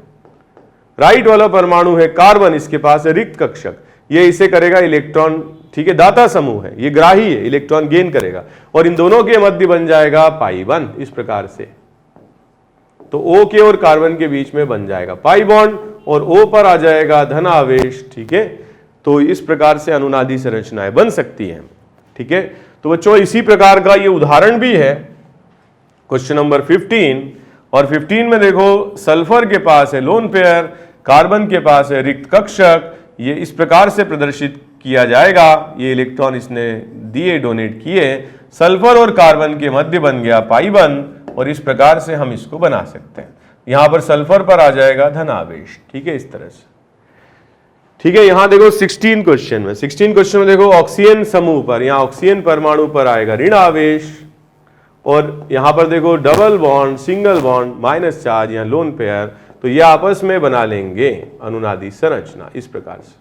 राइट वाला परमाणु है कार्बन, इसके पास है रिक्त कक्षक। ये इसे करेगा इलेक्ट्रॉन, ठीक है, दाता समूह है, ये ग्राही है, इलेक्ट्रॉन गेन करेगा, और इन दोनों के मध्य बन जाएगा पाई बॉन्ड इस प्रकार से। तो O के और कार्बन के बीच में बन जाएगा पाई बॉन्ड, और O पर आ जाएगा धन आवेश। ठीक है, तो इस प्रकार से अनुनादी संरचनाएं बन सकती हैं। ठीक है, तो बच्चों इसी प्रकार का ये उदाहरण भी है क्वेश्चन नंबर 15, और 15 में देखो सल्फर के पास है लोन पेयर, कार्बन के पास है रिक्त कक्षक। ये इस प्रकार से प्रदर्शित किया जाएगा, ये इलेक्ट्रॉन इसने दिए, डोनेट किए, सल्फर और कार्बन के मध्य बन गया पाई बॉन्ड, और इस प्रकार से हम इसको बना सकते हैं। यहां पर सल्फर पर आ जाएगा धन आवेश। ठीक है, इस तरह से। ठीक है, यहां देखो 16 क्वेश्चन में, 16 क्वेश्चन में देखो ऑक्सीजन समूह पर, यहां ऑक्सीजन परमाणु पर आएगा ऋण आवेश, और यहां पर देखो double bond, single bond, minus charge, यहां लोन पेयर, तो ये आपस में बना लेंगे अनुनादी संरचना इस प्रकार से।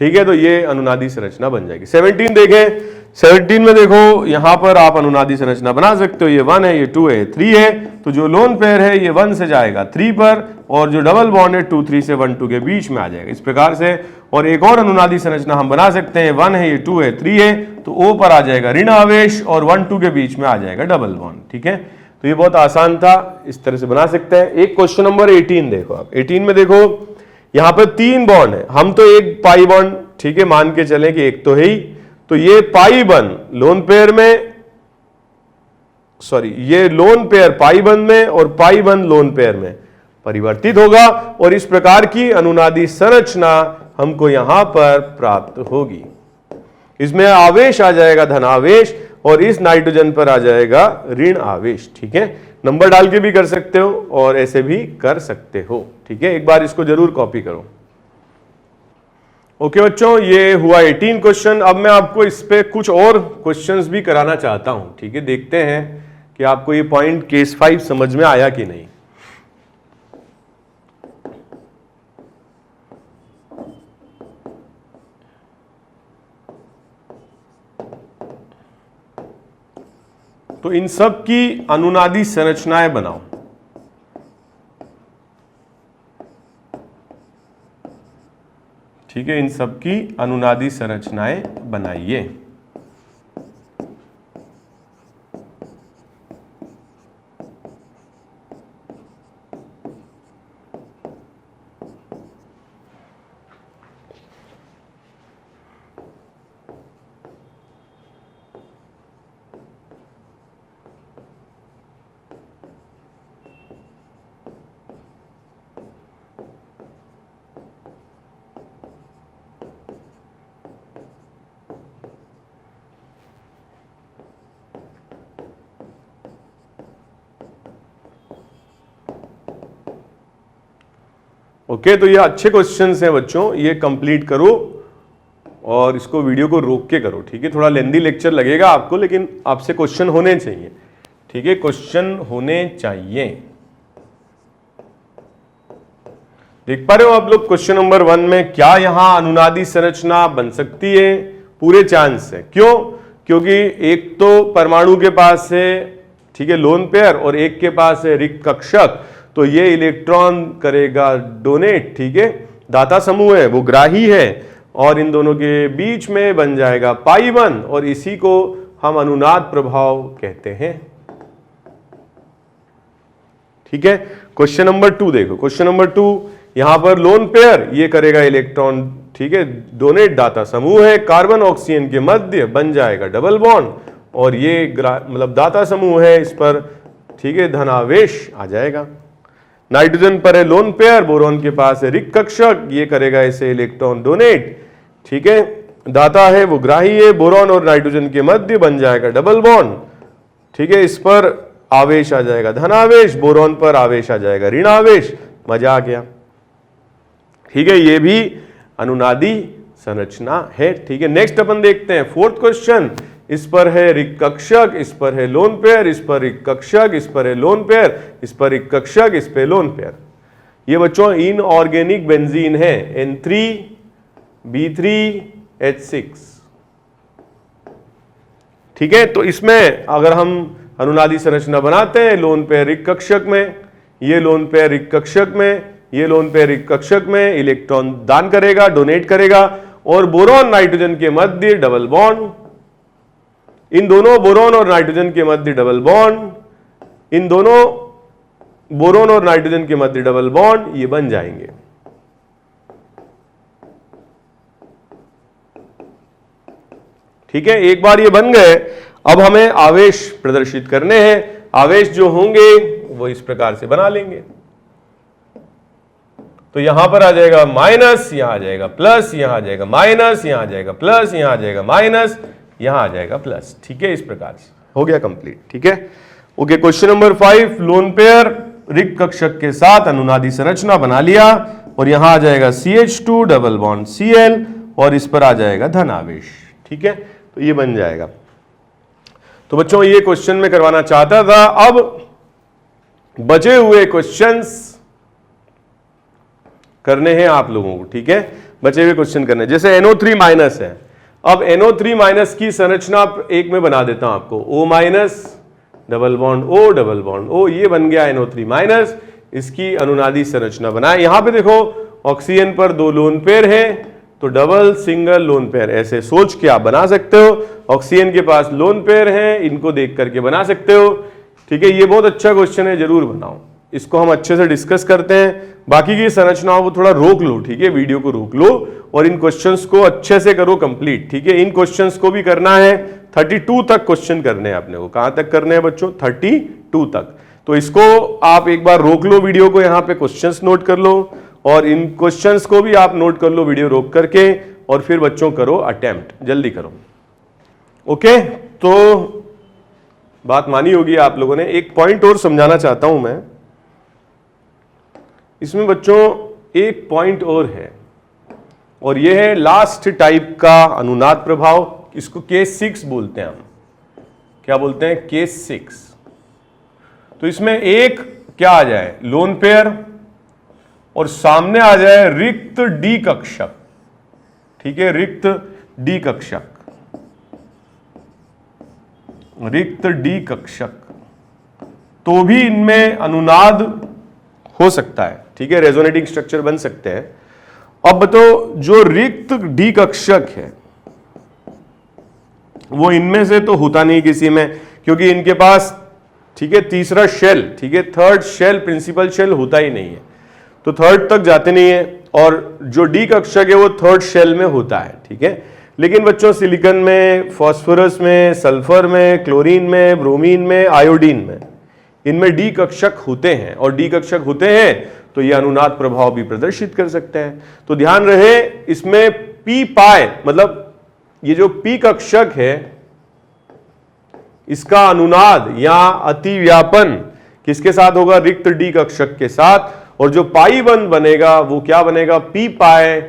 ठीक है, तो ये अनुनादी संरचना बन जाएगी। 17 देखें, 17 में देखो यहां पर आप अनुनादी संरचना बना सकते हो। ये 1 है, ये 2 है, 3 है, तो जो लोन पेयर है ये 1 से जाएगा 3 पर, और जो डबल बॉन्ड है 2 3 से 1 2 के बीच में आ जाएगा इस प्रकार से। और एक और अनुनादी संरचना हम बना सकते हैं, 1 है, ये 2 है, 3 है, तो O पर आ जाएगा ऋण आवेश, और 1 2 के बीच में आ जाएगा डबल बॉन्ड। ठीक है, तो ये बहुत आसान था, इस तरह से बना सकते हैं। एक क्वेश्चन नंबर 18 देखो आप, 18 में देखो यहां पर 3 बॉन्ड है, हम तो एक पाई बॉन्ड, ठीक है, मान के चलें कि एक तो है ही, तो ये पाई बॉन्ड लोन पेयर में, सॉरी, ये लोन पेयर पाई बॉन्ड में और पाई बॉन्ड लोन पेयर में परिवर्तित होगा, और इस प्रकार की अनुनादी संरचना हमको यहां पर प्राप्त होगी। इसमें आवेश आ जाएगा धन आवेश, और इस नाइट्रोजन पर आ जाएगा ऋण आवेश। ठीक है, नंबर डाल के भी कर सकते हो और ऐसे भी कर सकते हो। ठीक है, एक बार इसको जरूर कॉपी करो। ओके बच्चों, ये हुआ 18 क्वेश्चन। अब मैं आपको इस पे कुछ और क्वेश्चंस भी कराना चाहता हूं। ठीक है, देखते हैं कि आपको ये पॉइंट केस 5 समझ में आया कि नहीं। तो इन सब की अनुनादी संरचनाएं बनाओ। ठीक है, इन सब की अनुनादी संरचनाएं बनाइए। ओके, तो ये अच्छे क्वेश्चंस हैं बच्चों, ये कंप्लीट करो और इसको वीडियो को रोक के करो, ठीक है। थोड़ा लेंदी लेक्चर लगेगा आपको, लेकिन आपसे क्वेश्चन होने चाहिए, ठीक है, क्वेश्चन होने चाहिए। देख पा रहे हो आप लोग क्वेश्चन नंबर 1 में क्या यहां अनुनादी संरचना बन सकती है? पूरे चांस है। क्यों? क्योंकि एक तो परमाणु के पास है, ठीक है, लोन पेयर, और एक के पास है रिक्त कक्षक, तो ये इलेक्ट्रॉन करेगा डोनेट, ठीक है। दाता समूह है, वो ग्राही है, और इन दोनों के बीच में बन जाएगा पाई 1, और इसी को हम अनुनाद प्रभाव कहते हैं, ठीक है। क्वेश्चन नंबर 2 देखो, क्वेश्चन नंबर 2, यहां पर लोन पेयर ये करेगा इलेक्ट्रॉन, ठीक है, डोनेट, दाता समूह है, कार्बन ऑक्सीजन के मध्य बन जाएगा डबल बॉन्ड, और ये मतलब दाता समूह है, इस पर, ठीक है, धनावेश आ जाएगा। नाइट्रोजन पर है लोन पेयर, बोरॉन के पास है रिक्त कक्षक, ये करेगा इसे इलेक्ट्रॉन डोनेट, ठीक है, दाता है वो ग्राही है, बोरॉन और नाइट्रोजन के मध्य बन जाएगा डबल बॉन्ड, ठीक है, इस पर आवेश आ जाएगा धनावेश, बोरॉन पर आवेश आ जाएगा ऋणावेश। मजा आ गया, ठीक है, ये भी अनुनादी संरचना है, ठीक है। नेक्स्ट अपन देखते हैं 4th क्वेश्चन। इस पर है रिक्त कक्षक, इस पर है लोन पेयर, इस पर रिक्त कक्षक, इस पर है लोन पेयर, इस पर रिक्त कक्षक, इस पे लोन पेयर। ये बच्चों इनऑर्गेनिक बेंजीन है, N3B3H6, ठीक है। तो इसमें अगर हम अनुनादी संरचना बनाते हैं, लोन पेयर रिक्त कक्षक में, ये लोन पेयर रिक्त कक्षक में, ये लोन पेयर रिक्त कक्षक में इलेक्ट्रॉन दान करेगा, डोनेट करेगा, और बोरॉन नाइट्रोजन के मध्य डबल बॉन्ड, इन दोनों बोरॉन और नाइट्रोजन के मध्य डबल बॉन्ड, इन दोनों बोरॉन और नाइट्रोजन के मध्य डबल बॉन्ड, ये बन जाएंगे, ठीक है। एक बार ये बन गए, अब हमें आवेश प्रदर्शित करने हैं। आवेश जो होंगे वो इस प्रकार से बना लेंगे, तो यहां पर आ जाएगा माइनस, यहां आ जाएगा प्लस, यहां आ जाएगा माइनस, यहां आ जाएगा प्लस, यहां आ जाएगा माइनस, यहां आ जाएगा प्लस, ठीक है। इस प्रकार से हो गया कंप्लीट, ठीक है। Okay, question number 5, lone pair रिक्त कक्षक के साथ अनुनादी संरचना बना लिया, और यहां आ जाएगा CH2 डबल बॉन्ड Cl, और इस पर आ जाएगा धन आवेश, ठीक है। तो ये बन जाएगा। तो बच्चों ये क्वेश्चन में करवाना चाहता था। अब बचे हुए क्वेश्चंस करने हैं आप लोगों को, ठीक है, बचे हुए क्वेश्चन करने। जैसे NO3 माइनस है, अब NO3 माइनस की संरचना एक में बना देता हूं आपको, O minus double bond O double bond O, ये बन गया NO3 माइनस। इसकी अनुनादी संरचना बनाए। यहां पे देखो ऑक्सीजन पर 2 लोन पेयर हैं, तो डबल सिंगल लोन पेयर ऐसे सोच के आप बना सकते हो। ऑक्सीजन के पास लोन पेयर हैं, इनको देख करके बना सकते हो, ठीक है। ये बहुत अच्छा क्वेश्चन है, जरूर बनाओ, इसको हम अच्छे से डिस्कस करते हैं। बाकी की संरचनाओं को थोड़ा रोक लो, ठीक है, वीडियो को रोक लो, और इन क्वेश्चंस को अच्छे से करो कंप्लीट, ठीक है। इन क्वेश्चंस को भी करना है, 32 तक क्वेश्चन करने हैं आपने को। कहां तक करने हैं बच्चों? 32 तक। तो इसको आप एक बार रोक लो वीडियो को, यहां पे क्वेश्चंस नोट कर लो, और इन क्वेश्चंस को भी आप नोट कर लो वीडियो रोक करके, और फिर बच्चों करो अटेम्प्ट, जल्दी करो। ओके, तो बात मानी होगी आप लोगों ने। एक पॉइंट और समझाना चाहता हूं मैं इसमें बच्चों, एक पॉइंट और है, और यह है लास्ट टाइप का अनुनाद प्रभाव। इसको केस 6 बोलते हैं हम। क्या बोलते हैं? केस 6। तो इसमें एक क्या आ जाए? लोन पेयर, और सामने आ जाए रिक्त डी कक्षक, ठीक है, रिक्त डी कक्षक, रिक्त डी कक्षक, तो भी इनमें अनुनाद हो सकता है, ठीक है, रेजोनेटिंग स्ट्रक्चर बन सकते हैं। अब बताओ, जो रिक्त डी कक्षक है वो इनमें से तो होता नहीं किसी में, क्योंकि इनके पास, ठीक है, तीसरा शेल, ठीक है, थर्ड शेल, प्रिंसिपल शेल होता ही नहीं है, तो थर्ड तक जाते नहीं है, और जो डी कक्षक है वो थर्ड शेल में होता है, ठीक है। लेकिन बच्चों सिलिकॉन में, फास्फोरस में, सल्फर में, क्लोरीन में, ब्रोमीन में, आयोडीन में, इनमें डी कक्षक होते हैं, और डी कक्षक होते हैं तो ये अनुनाद प्रभाव भी प्रदर्शित कर सकते हैं। तो ध्यान रहे, इसमें पी पाई, मतलब ये जो पी कक्षक है इसका अनुनाद या अतिव्यापन किसके साथ होगा? रिक्त डी कक्षक के साथ। और जो पाई बंध बनेगा वो क्या बनेगा? पी पाई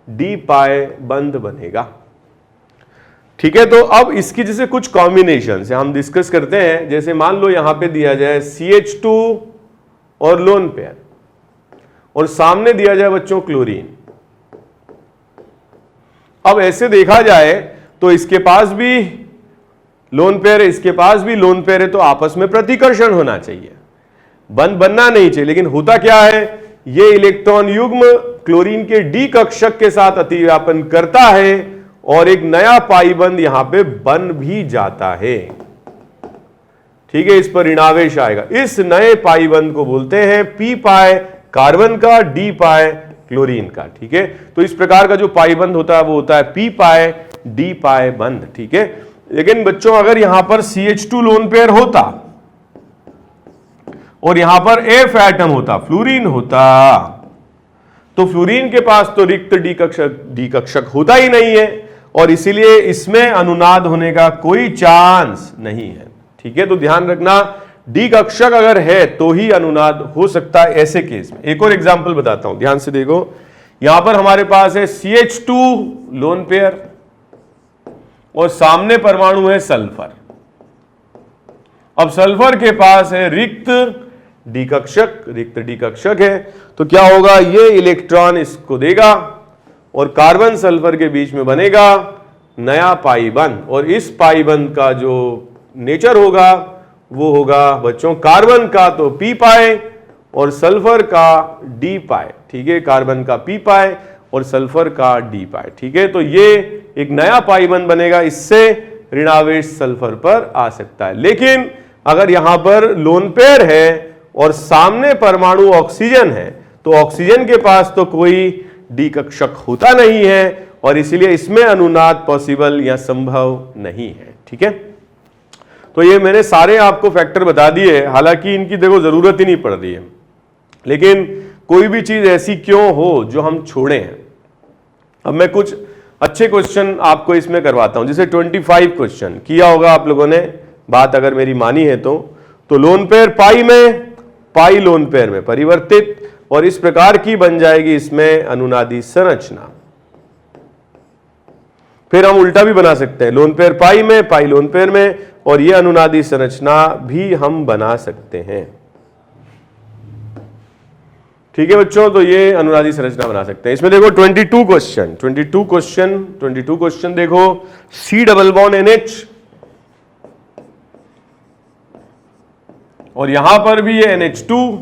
डी पाई बंध बनेगा, ठीक है, तो अब इसकी जैसे कुछ कॉम्बिनेशन से हम डिस्कस करते हैं। जैसे मान लो यहां पे दिया जाए CH2 और लोन पेयर, और सामने दिया जाए बच्चों क्लोरीन। अब ऐसे देखा जाए तो इसके पास भी लोन पेयर है, इसके पास भी लोन पेयर है, तो आपस में प्रतिकर्षण होना चाहिए, बंध बनना नहीं चाहिए। लेकिन होता क्या है, ये इलेक्ट्रॉन युग्म क्लोरीन के डी कक्षक के साथ अतिव्यापन करता है और एक नया पाई बंध यहां पे बन भी जाता है। ठीक है, इस पर ऋणावेश आएगा। इस नए पाई बंध को बोलते हैं पी पाई कार्बन का, डी पाई क्लोरीन का। ठीक है, तो इस प्रकार का जो पाई बंध होता है वो होता है पी पाई डी पाई बंध। ठीक है, लेकिन बच्चों अगर यहां पर CH2 लोन पेयर होता और यहां पर F एटम होता, फ्लोरीन होता, तो फ्लोरीन के पास तो रिक्त डी कक्षक होता ही नहीं है और इसीलिए इसमें अनुनाद होने का कोई चांस नहीं है। ठीक है, तो ध्यान रखना, डी कक्षक अगर है तो ही अनुनाद हो सकता है ऐसे केस में। एक और एग्जांपल बताता हूं, ध्यान से देखो। यहां पर हमारे पास है CH2 लोन पेयर और सामने परमाणु है सल्फर। अब सल्फर के पास है रिक्त डी कक्षक है, तो क्या होगा, ये इलेक्ट्रॉन इसको देगा और कार्बन सल्फर के बीच में बनेगा नया पाई बंध, और इस पाई बंध का जो नेचर होगा वो होगा बच्चों कार्बन का तो पी पाई और सल्फर का डी पाई। ठीक है, कार्बन का पी पाई और सल्फर का डी पाई। ठीक है, तो ये एक नया पाई बंध बनेगा, इससे ऋणावेश सल्फर पर आ सकता है। लेकिन अगर यहां पर लोन पेयर है और सामने परमाणु ऑक्सीजन है, तो ऑक्सीजन के पास तो कोई डी कक्षक होता नहीं है और इसीलिए इसमें अनुनाद पॉसिबल या संभव नहीं है। ठीक है, तो ये मैंने सारे आपको फैक्टर बता दिए, हालांकि इनकी देखो जरूरत ही नहीं पड़ रही है, लेकिन कोई भी चीज ऐसी क्यों हो जो हम छोड़े हैं। अब मैं कुछ अच्छे क्वेश्चन आपको इसमें करवाता हूं, जैसे 25 क्वेश्चन किया होगा आप लोगों ने, बात अगर मेरी मानी है तो लोन पेयर पाई में, पाई लोन पेयर में परिवर्तित, और इस प्रकार की बन जाएगी इसमें अनुनादी संरचना। फिर हम उल्टा भी बना सकते हैं, लोन पेयर पाई में, पाई लोन पेयर में, और यह अनुनादी संरचना भी हम बना सकते हैं। ठीक है बच्चों, तो ये अनुनादी संरचना बना सकते हैं। इसमें देखो 22 क्वेश्चन देखो, C डबल बॉन्ड NH, और यहां पर भी ये NH2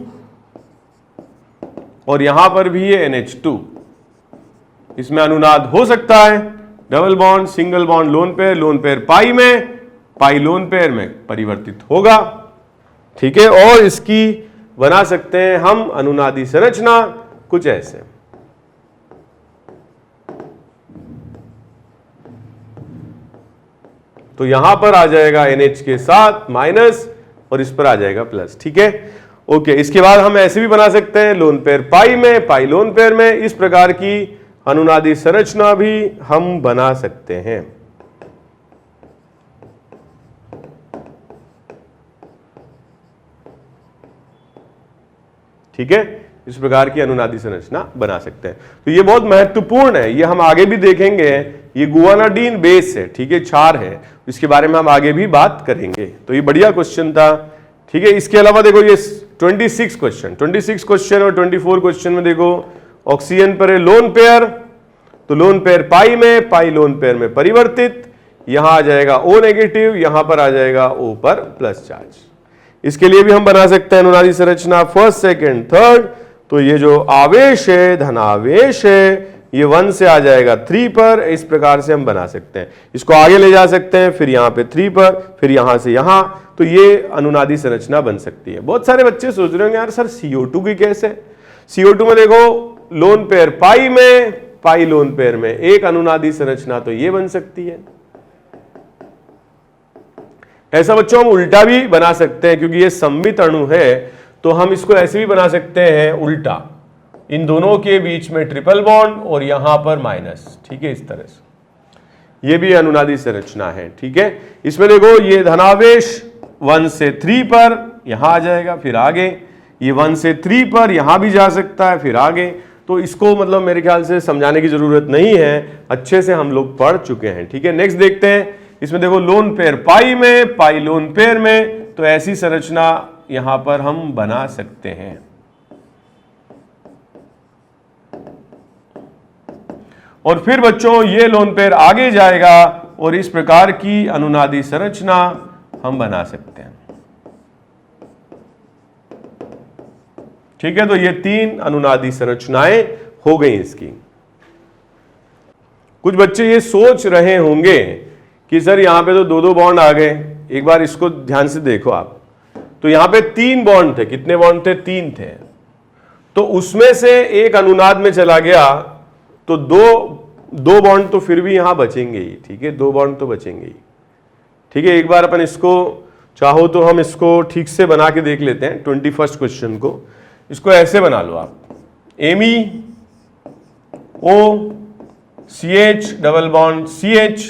और यहां पर भी ये NH2, इसमें अनुनाद हो सकता है। Double bond, single bond, lone pair pi में, पाई लोन पेयर में परिवर्तित होगा। ठीक है, और इसकी बना सकते हैं हम अनुनादी संरचना कुछ ऐसे। तो यहां पर आ जाएगा NH के साथ माइनस और इस पर आ जाएगा प्लस। ठीक है, ओके। इसके बाद हम ऐसे भी बना सकते हैं, लोन पेयर पाई में, पाई लोन पेयर में, इस प्रकार की अनुनादी संरचना भी हम बना सकते हैं। ठीक है, इस प्रकार की अनुनादी संरचना बना सकते हैं। तो ये बहुत महत्वपूर्ण है, ये हम आगे भी देखेंगे। ये गुआनाडीन बेस है, ठीक है, क्षार है, इसके बारे में हम आगे भी बात करेंगे। तो ये बढ़िया क्वेश्चन था। ठीक है, इसके अलावा देखो ये 26 क्वेश्चन और 24 क्वेश्चन में देखो, ऑक्सीजन पर है लोन पेयर, तो लोन पेयर पाई में, पाई लोन पेयर में परिवर्तित, यहां आ जाएगा O नेगेटिव, यहां पर आ जाएगा O पर प्लस चार्ज। इसके लिए भी हम बना सकते हैं अनुनादी संरचना फर्स्ट, सेकंड, थर्ड। तो ये जो आवेश है, धनावेश है, ये 1 से आ जाएगा 3 पर, इस प्रकार से हम बना सकते हैं। इसको आगे ले जा सकते हैं, फिर यहाँ पे 3 पर, फिर यहां से यहां, तो ये अनुनादी संरचना बन सकती है। बहुत सारे बच्चे सोच रहे होंगे यार सर CO2 की कैसे? CO2 में देखो लोन पेयर पाई में, पाई लोन पेयर में, एक अनुनादी संरचना तो ये बन सकती है। ऐसा बच्चों हम उल्टा भी बना सकते हैं, क्योंकि ये सममित अणु है, तो हम इसको ऐसे भी बना सकते हैं उल्टा, इन दोनों के बीच में ट्रिपल बॉन्ड और यहां पर माइनस। ठीक है, इस तरह से ये भी अनुनादी संरचना है। ठीक है, इसमें देखो ये धनावेश 1 से 3 पर यहां आ जाएगा, फिर आगे, ये 1 से 3 पर यहां भी जा सकता है, फिर आगे। तो इसको मतलब मेरे ख्याल से समझाने की जरूरत नहीं है, अच्छे से हम लोग पढ़ चुके हैं। ठीक है, नेक्स्ट देखते हैं। इसमें देखो लोन पेयर पाई में, पाई लोन पेयर में, तो ऐसी संरचना यहां पर हम बना सकते हैं। और फिर बच्चों ये लोन पेयर आगे जाएगा और इस प्रकार की अनुनादी संरचना हम बना सकते हैं। ठीक है, तो ये 3 अनुनादी संरचनाएं हो गई इसकी। कुछ बच्चे ये सोच रहे होंगे कि सर यहां पे तो 2-2 बॉन्ड आ गए। एक बार इसको ध्यान से देखो आप, तो यहां पे 3 बॉन्ड थे। कितने बॉन्ड थे? 3 थे। तो उसमें से एक अनुनाद में चला गया, तो दो बॉन्ड तो फिर भी यहां बचेंगे ही। ठीक है, 2 बॉन्ड तो बचेंगे ही। ठीक है, एक बार अपन इसको चाहो तो हम इसको ठीक से बना के देख लेते हैं। 21st क्वेश्चन को इसको ऐसे बना लो आप, एमी ओ CH double bond CH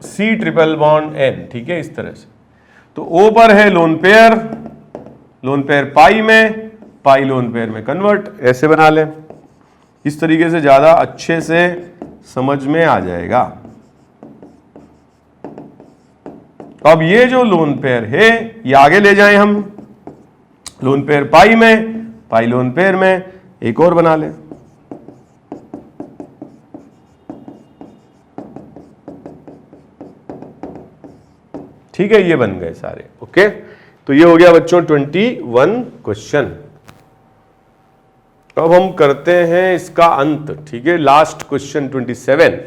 C triple bond N। ठीक है, इस तरह से। तो O पर है लोन पेयर पाई में, पाई लोन पेयर में कन्वर्ट, ऐसे बना लें। इस तरीके से ज्यादा अच्छे से समझ में आ जाएगा। अब ये जो लोन पेयर है ये आगे ले जाएं हम, लोन पेयर पाई में, पाई लोन पेयर में, एक और बना लें। ठीक है, ये बन गए सारे। ओके, तो ये हो गया बच्चों 21 क्वेश्चन। अब हम करते हैं इसका अंत। ठीक है, लास्ट क्वेश्चन 27।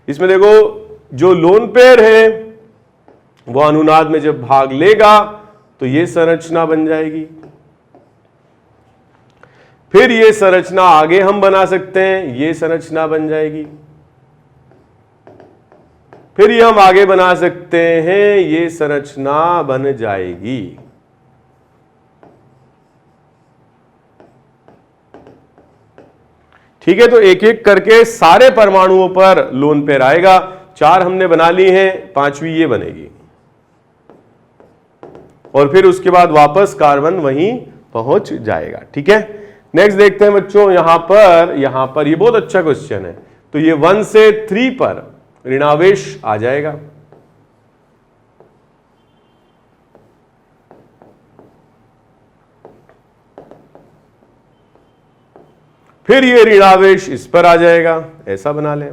इसमें देखो जो लोन पेयर है वो अनुनाद में जब भाग लेगा तो ये संरचना बन जाएगी। फिर ये संरचना आगे हम बना सकते हैं, ये संरचना बन जाएगी। फिर ये हम आगे बना सकते हैं, ये संरचना बन जाएगी। ठीक है, तो एक एक करके सारे परमाणुओं पर लोन पेयर आएगा। 4 हमने बना ली हैं, 5वीं ये बनेगी। और फिर उसके बाद वापस कार्बन वहीं पहुंच जाएगा। ठीक है, नेक्स्ट देखते हैं बच्चों। यहां पर ये बहुत अच्छा क्वेश्चन है। तो ये 1 से 3 पर ऋणावेश आ जाएगा। फिर ये ऋणावेश इस पर आ जाएगा, ऐसा बना लें।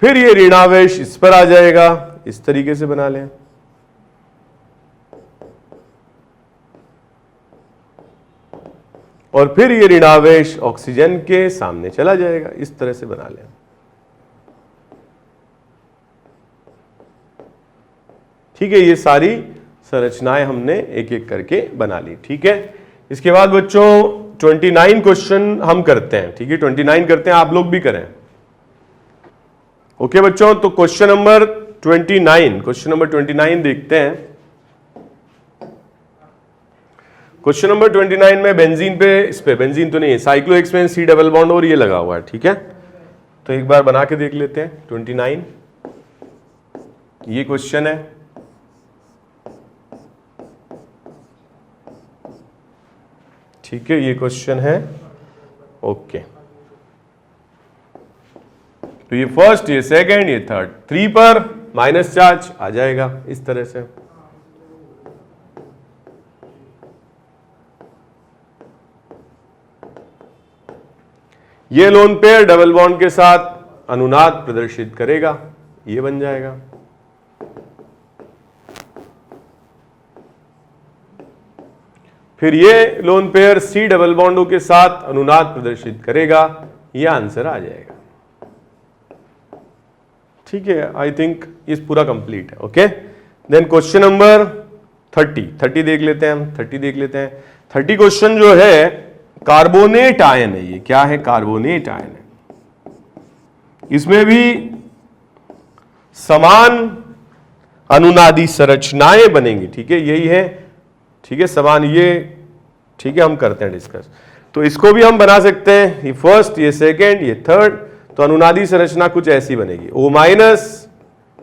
फिर ये ऋणावेश इस पर आ जाएगा, इस तरीके से बना लें। और फिर ये ऋणावेश ऑक्सीजन के सामने चला जाएगा, इस तरह से बना लें। ठीक है, ये सारी संरचनाएं हमने एक एक करके बना ली। ठीक है, इसके बाद बच्चों 29 क्वेश्चन हम करते हैं। ठीक है, 29 करते हैं, आप लोग भी करें। ओके बच्चों, तो क्वेश्चन नंबर 29 देखते हैं। क्वेश्चन नंबर 29 में बेंजीन पे, इस पे बेंजीन तो नहीं है, साइक्लोहेक्स में C डबल बॉन्ड और ये लगा हुआ है। ठीक है, तो एक बार बना के देख लेते हैं। 29 ये क्वेश्चन है। ठीक है, ये क्वेश्चन है। ओके, तो ये फर्स्ट, ये सेकंड, ये थर्ड, 3 पर माइनस चार्ज आ जाएगा इस तरह से। ये लोन पेयर डबल बॉन्ड के साथ अनुनाद प्रदर्शित करेगा, ये बन जाएगा। फिर ये लोन पेयर C डबल बॉन्डों के साथ अनुनाद प्रदर्शित करेगा, ये आंसर आ जाएगा। ठीक है, आई थिंक इस पूरा कंप्लीट है। ओके, देन क्वेश्चन नंबर 30 देख लेते हैं हम। 30 देख लेते हैं। 30 क्वेश्चन जो है कार्बोनेट आयन है। ये क्या है? कार्बोनेट आयन है। इसमें भी समान अनुनादी संरचनाएं बनेंगी। ठीक है, यही है। ठीक है, समान ये। ठीक है, हम करते हैं डिस्कस। तो इसको भी हम बना सकते हैं, ये फर्स्ट, ये सेकेंड, ये थर्ड। तो अनुनादी संरचना कुछ ऐसी बनेगी, O-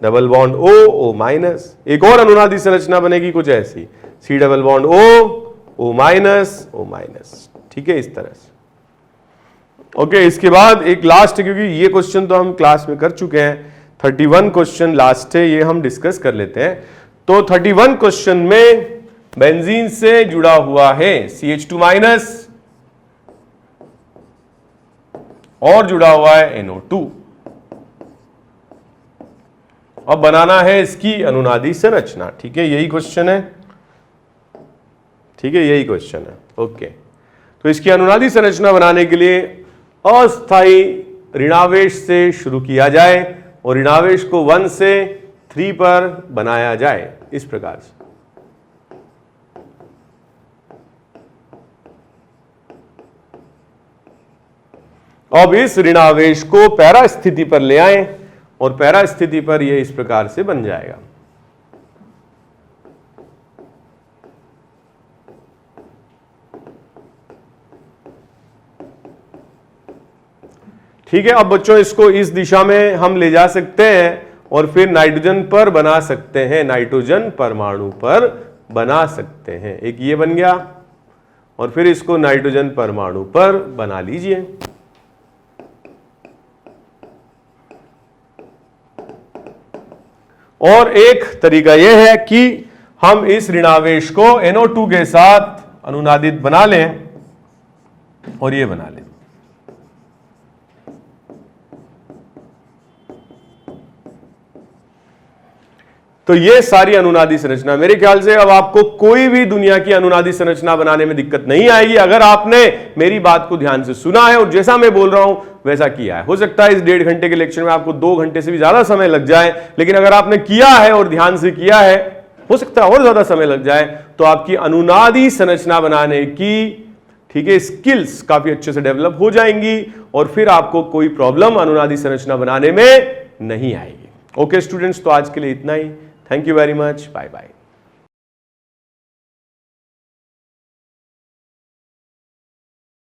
double bond O minus. एक और अनुनादी संरचना बनेगी कुछ ऐसी, C double bond O minus, O minus. ठीक है, इस तरह से। ओके, इसके बाद एक लास्ट, क्योंकि ये क्वेश्चन तो हम क्लास में कर चुके हैं, 31 क्वेश्चन लास्ट है, ये हम डिस्कस कर लेते हैं। तो 31 क्वेश्चन में बेंजीन से जुड़ा हुआ है CH2 माइनस और जुड़ा हुआ है NO2। अब बनाना है इसकी अनुनादी संरचना। ठीक है, यही क्वेश्चन है। ठीक है, यही क्वेश्चन है। ओके, तो इसकी अनुनादी संरचना बनाने के लिए अस्थाई ऋणावेश से शुरू किया जाए और ऋणावेश को 1 से 3 पर बनाया जाए, इस प्रकार से। अब इस ऋणावेश को पैरा स्थिति पर ले आए और पैरा स्थिति पर यह इस प्रकार से बन जाएगा। ठीक है, अब बच्चों इसको इस दिशा में हम ले जा सकते हैं और फिर नाइट्रोजन पर बना सकते हैं, नाइट्रोजन परमाणु पर बना सकते हैं। एक ये बन गया और फिर इसको नाइट्रोजन परमाणु पर बना लीजिए। और एक तरीका यह है कि हम इस ऋणावेश को NO2 के साथ अनुनादित बना लें और ये बना लें। तो ये सारी अनुनादी संरचना, मेरे ख्याल से अब आपको कोई भी दुनिया की अनुनादी संरचना बनाने में दिक्कत नहीं आएगी अगर आपने मेरी बात को ध्यान से सुना है और जैसा मैं बोल रहा हूं वैसा किया है। हो सकता है इस 1.5 घंटे के लेक्चर में आपको 2 घंटे से भी ज्यादा समय लग जाए, लेकिन अगर आपने किया है और ध्यान से किया है, हो सकता है और ज्यादा समय लग जाए, तो आपकी अनुनादी संरचना बनाने की, ठीक है, स्किल्स काफी अच्छे से डेवलप हो जाएंगी और फिर आपको कोई प्रॉब्लम अनुनादी संरचना बनाने में नहीं आएगी। ओके स्टूडेंट्स, तो आज के लिए इतना ही। Thank you very much, bye bye.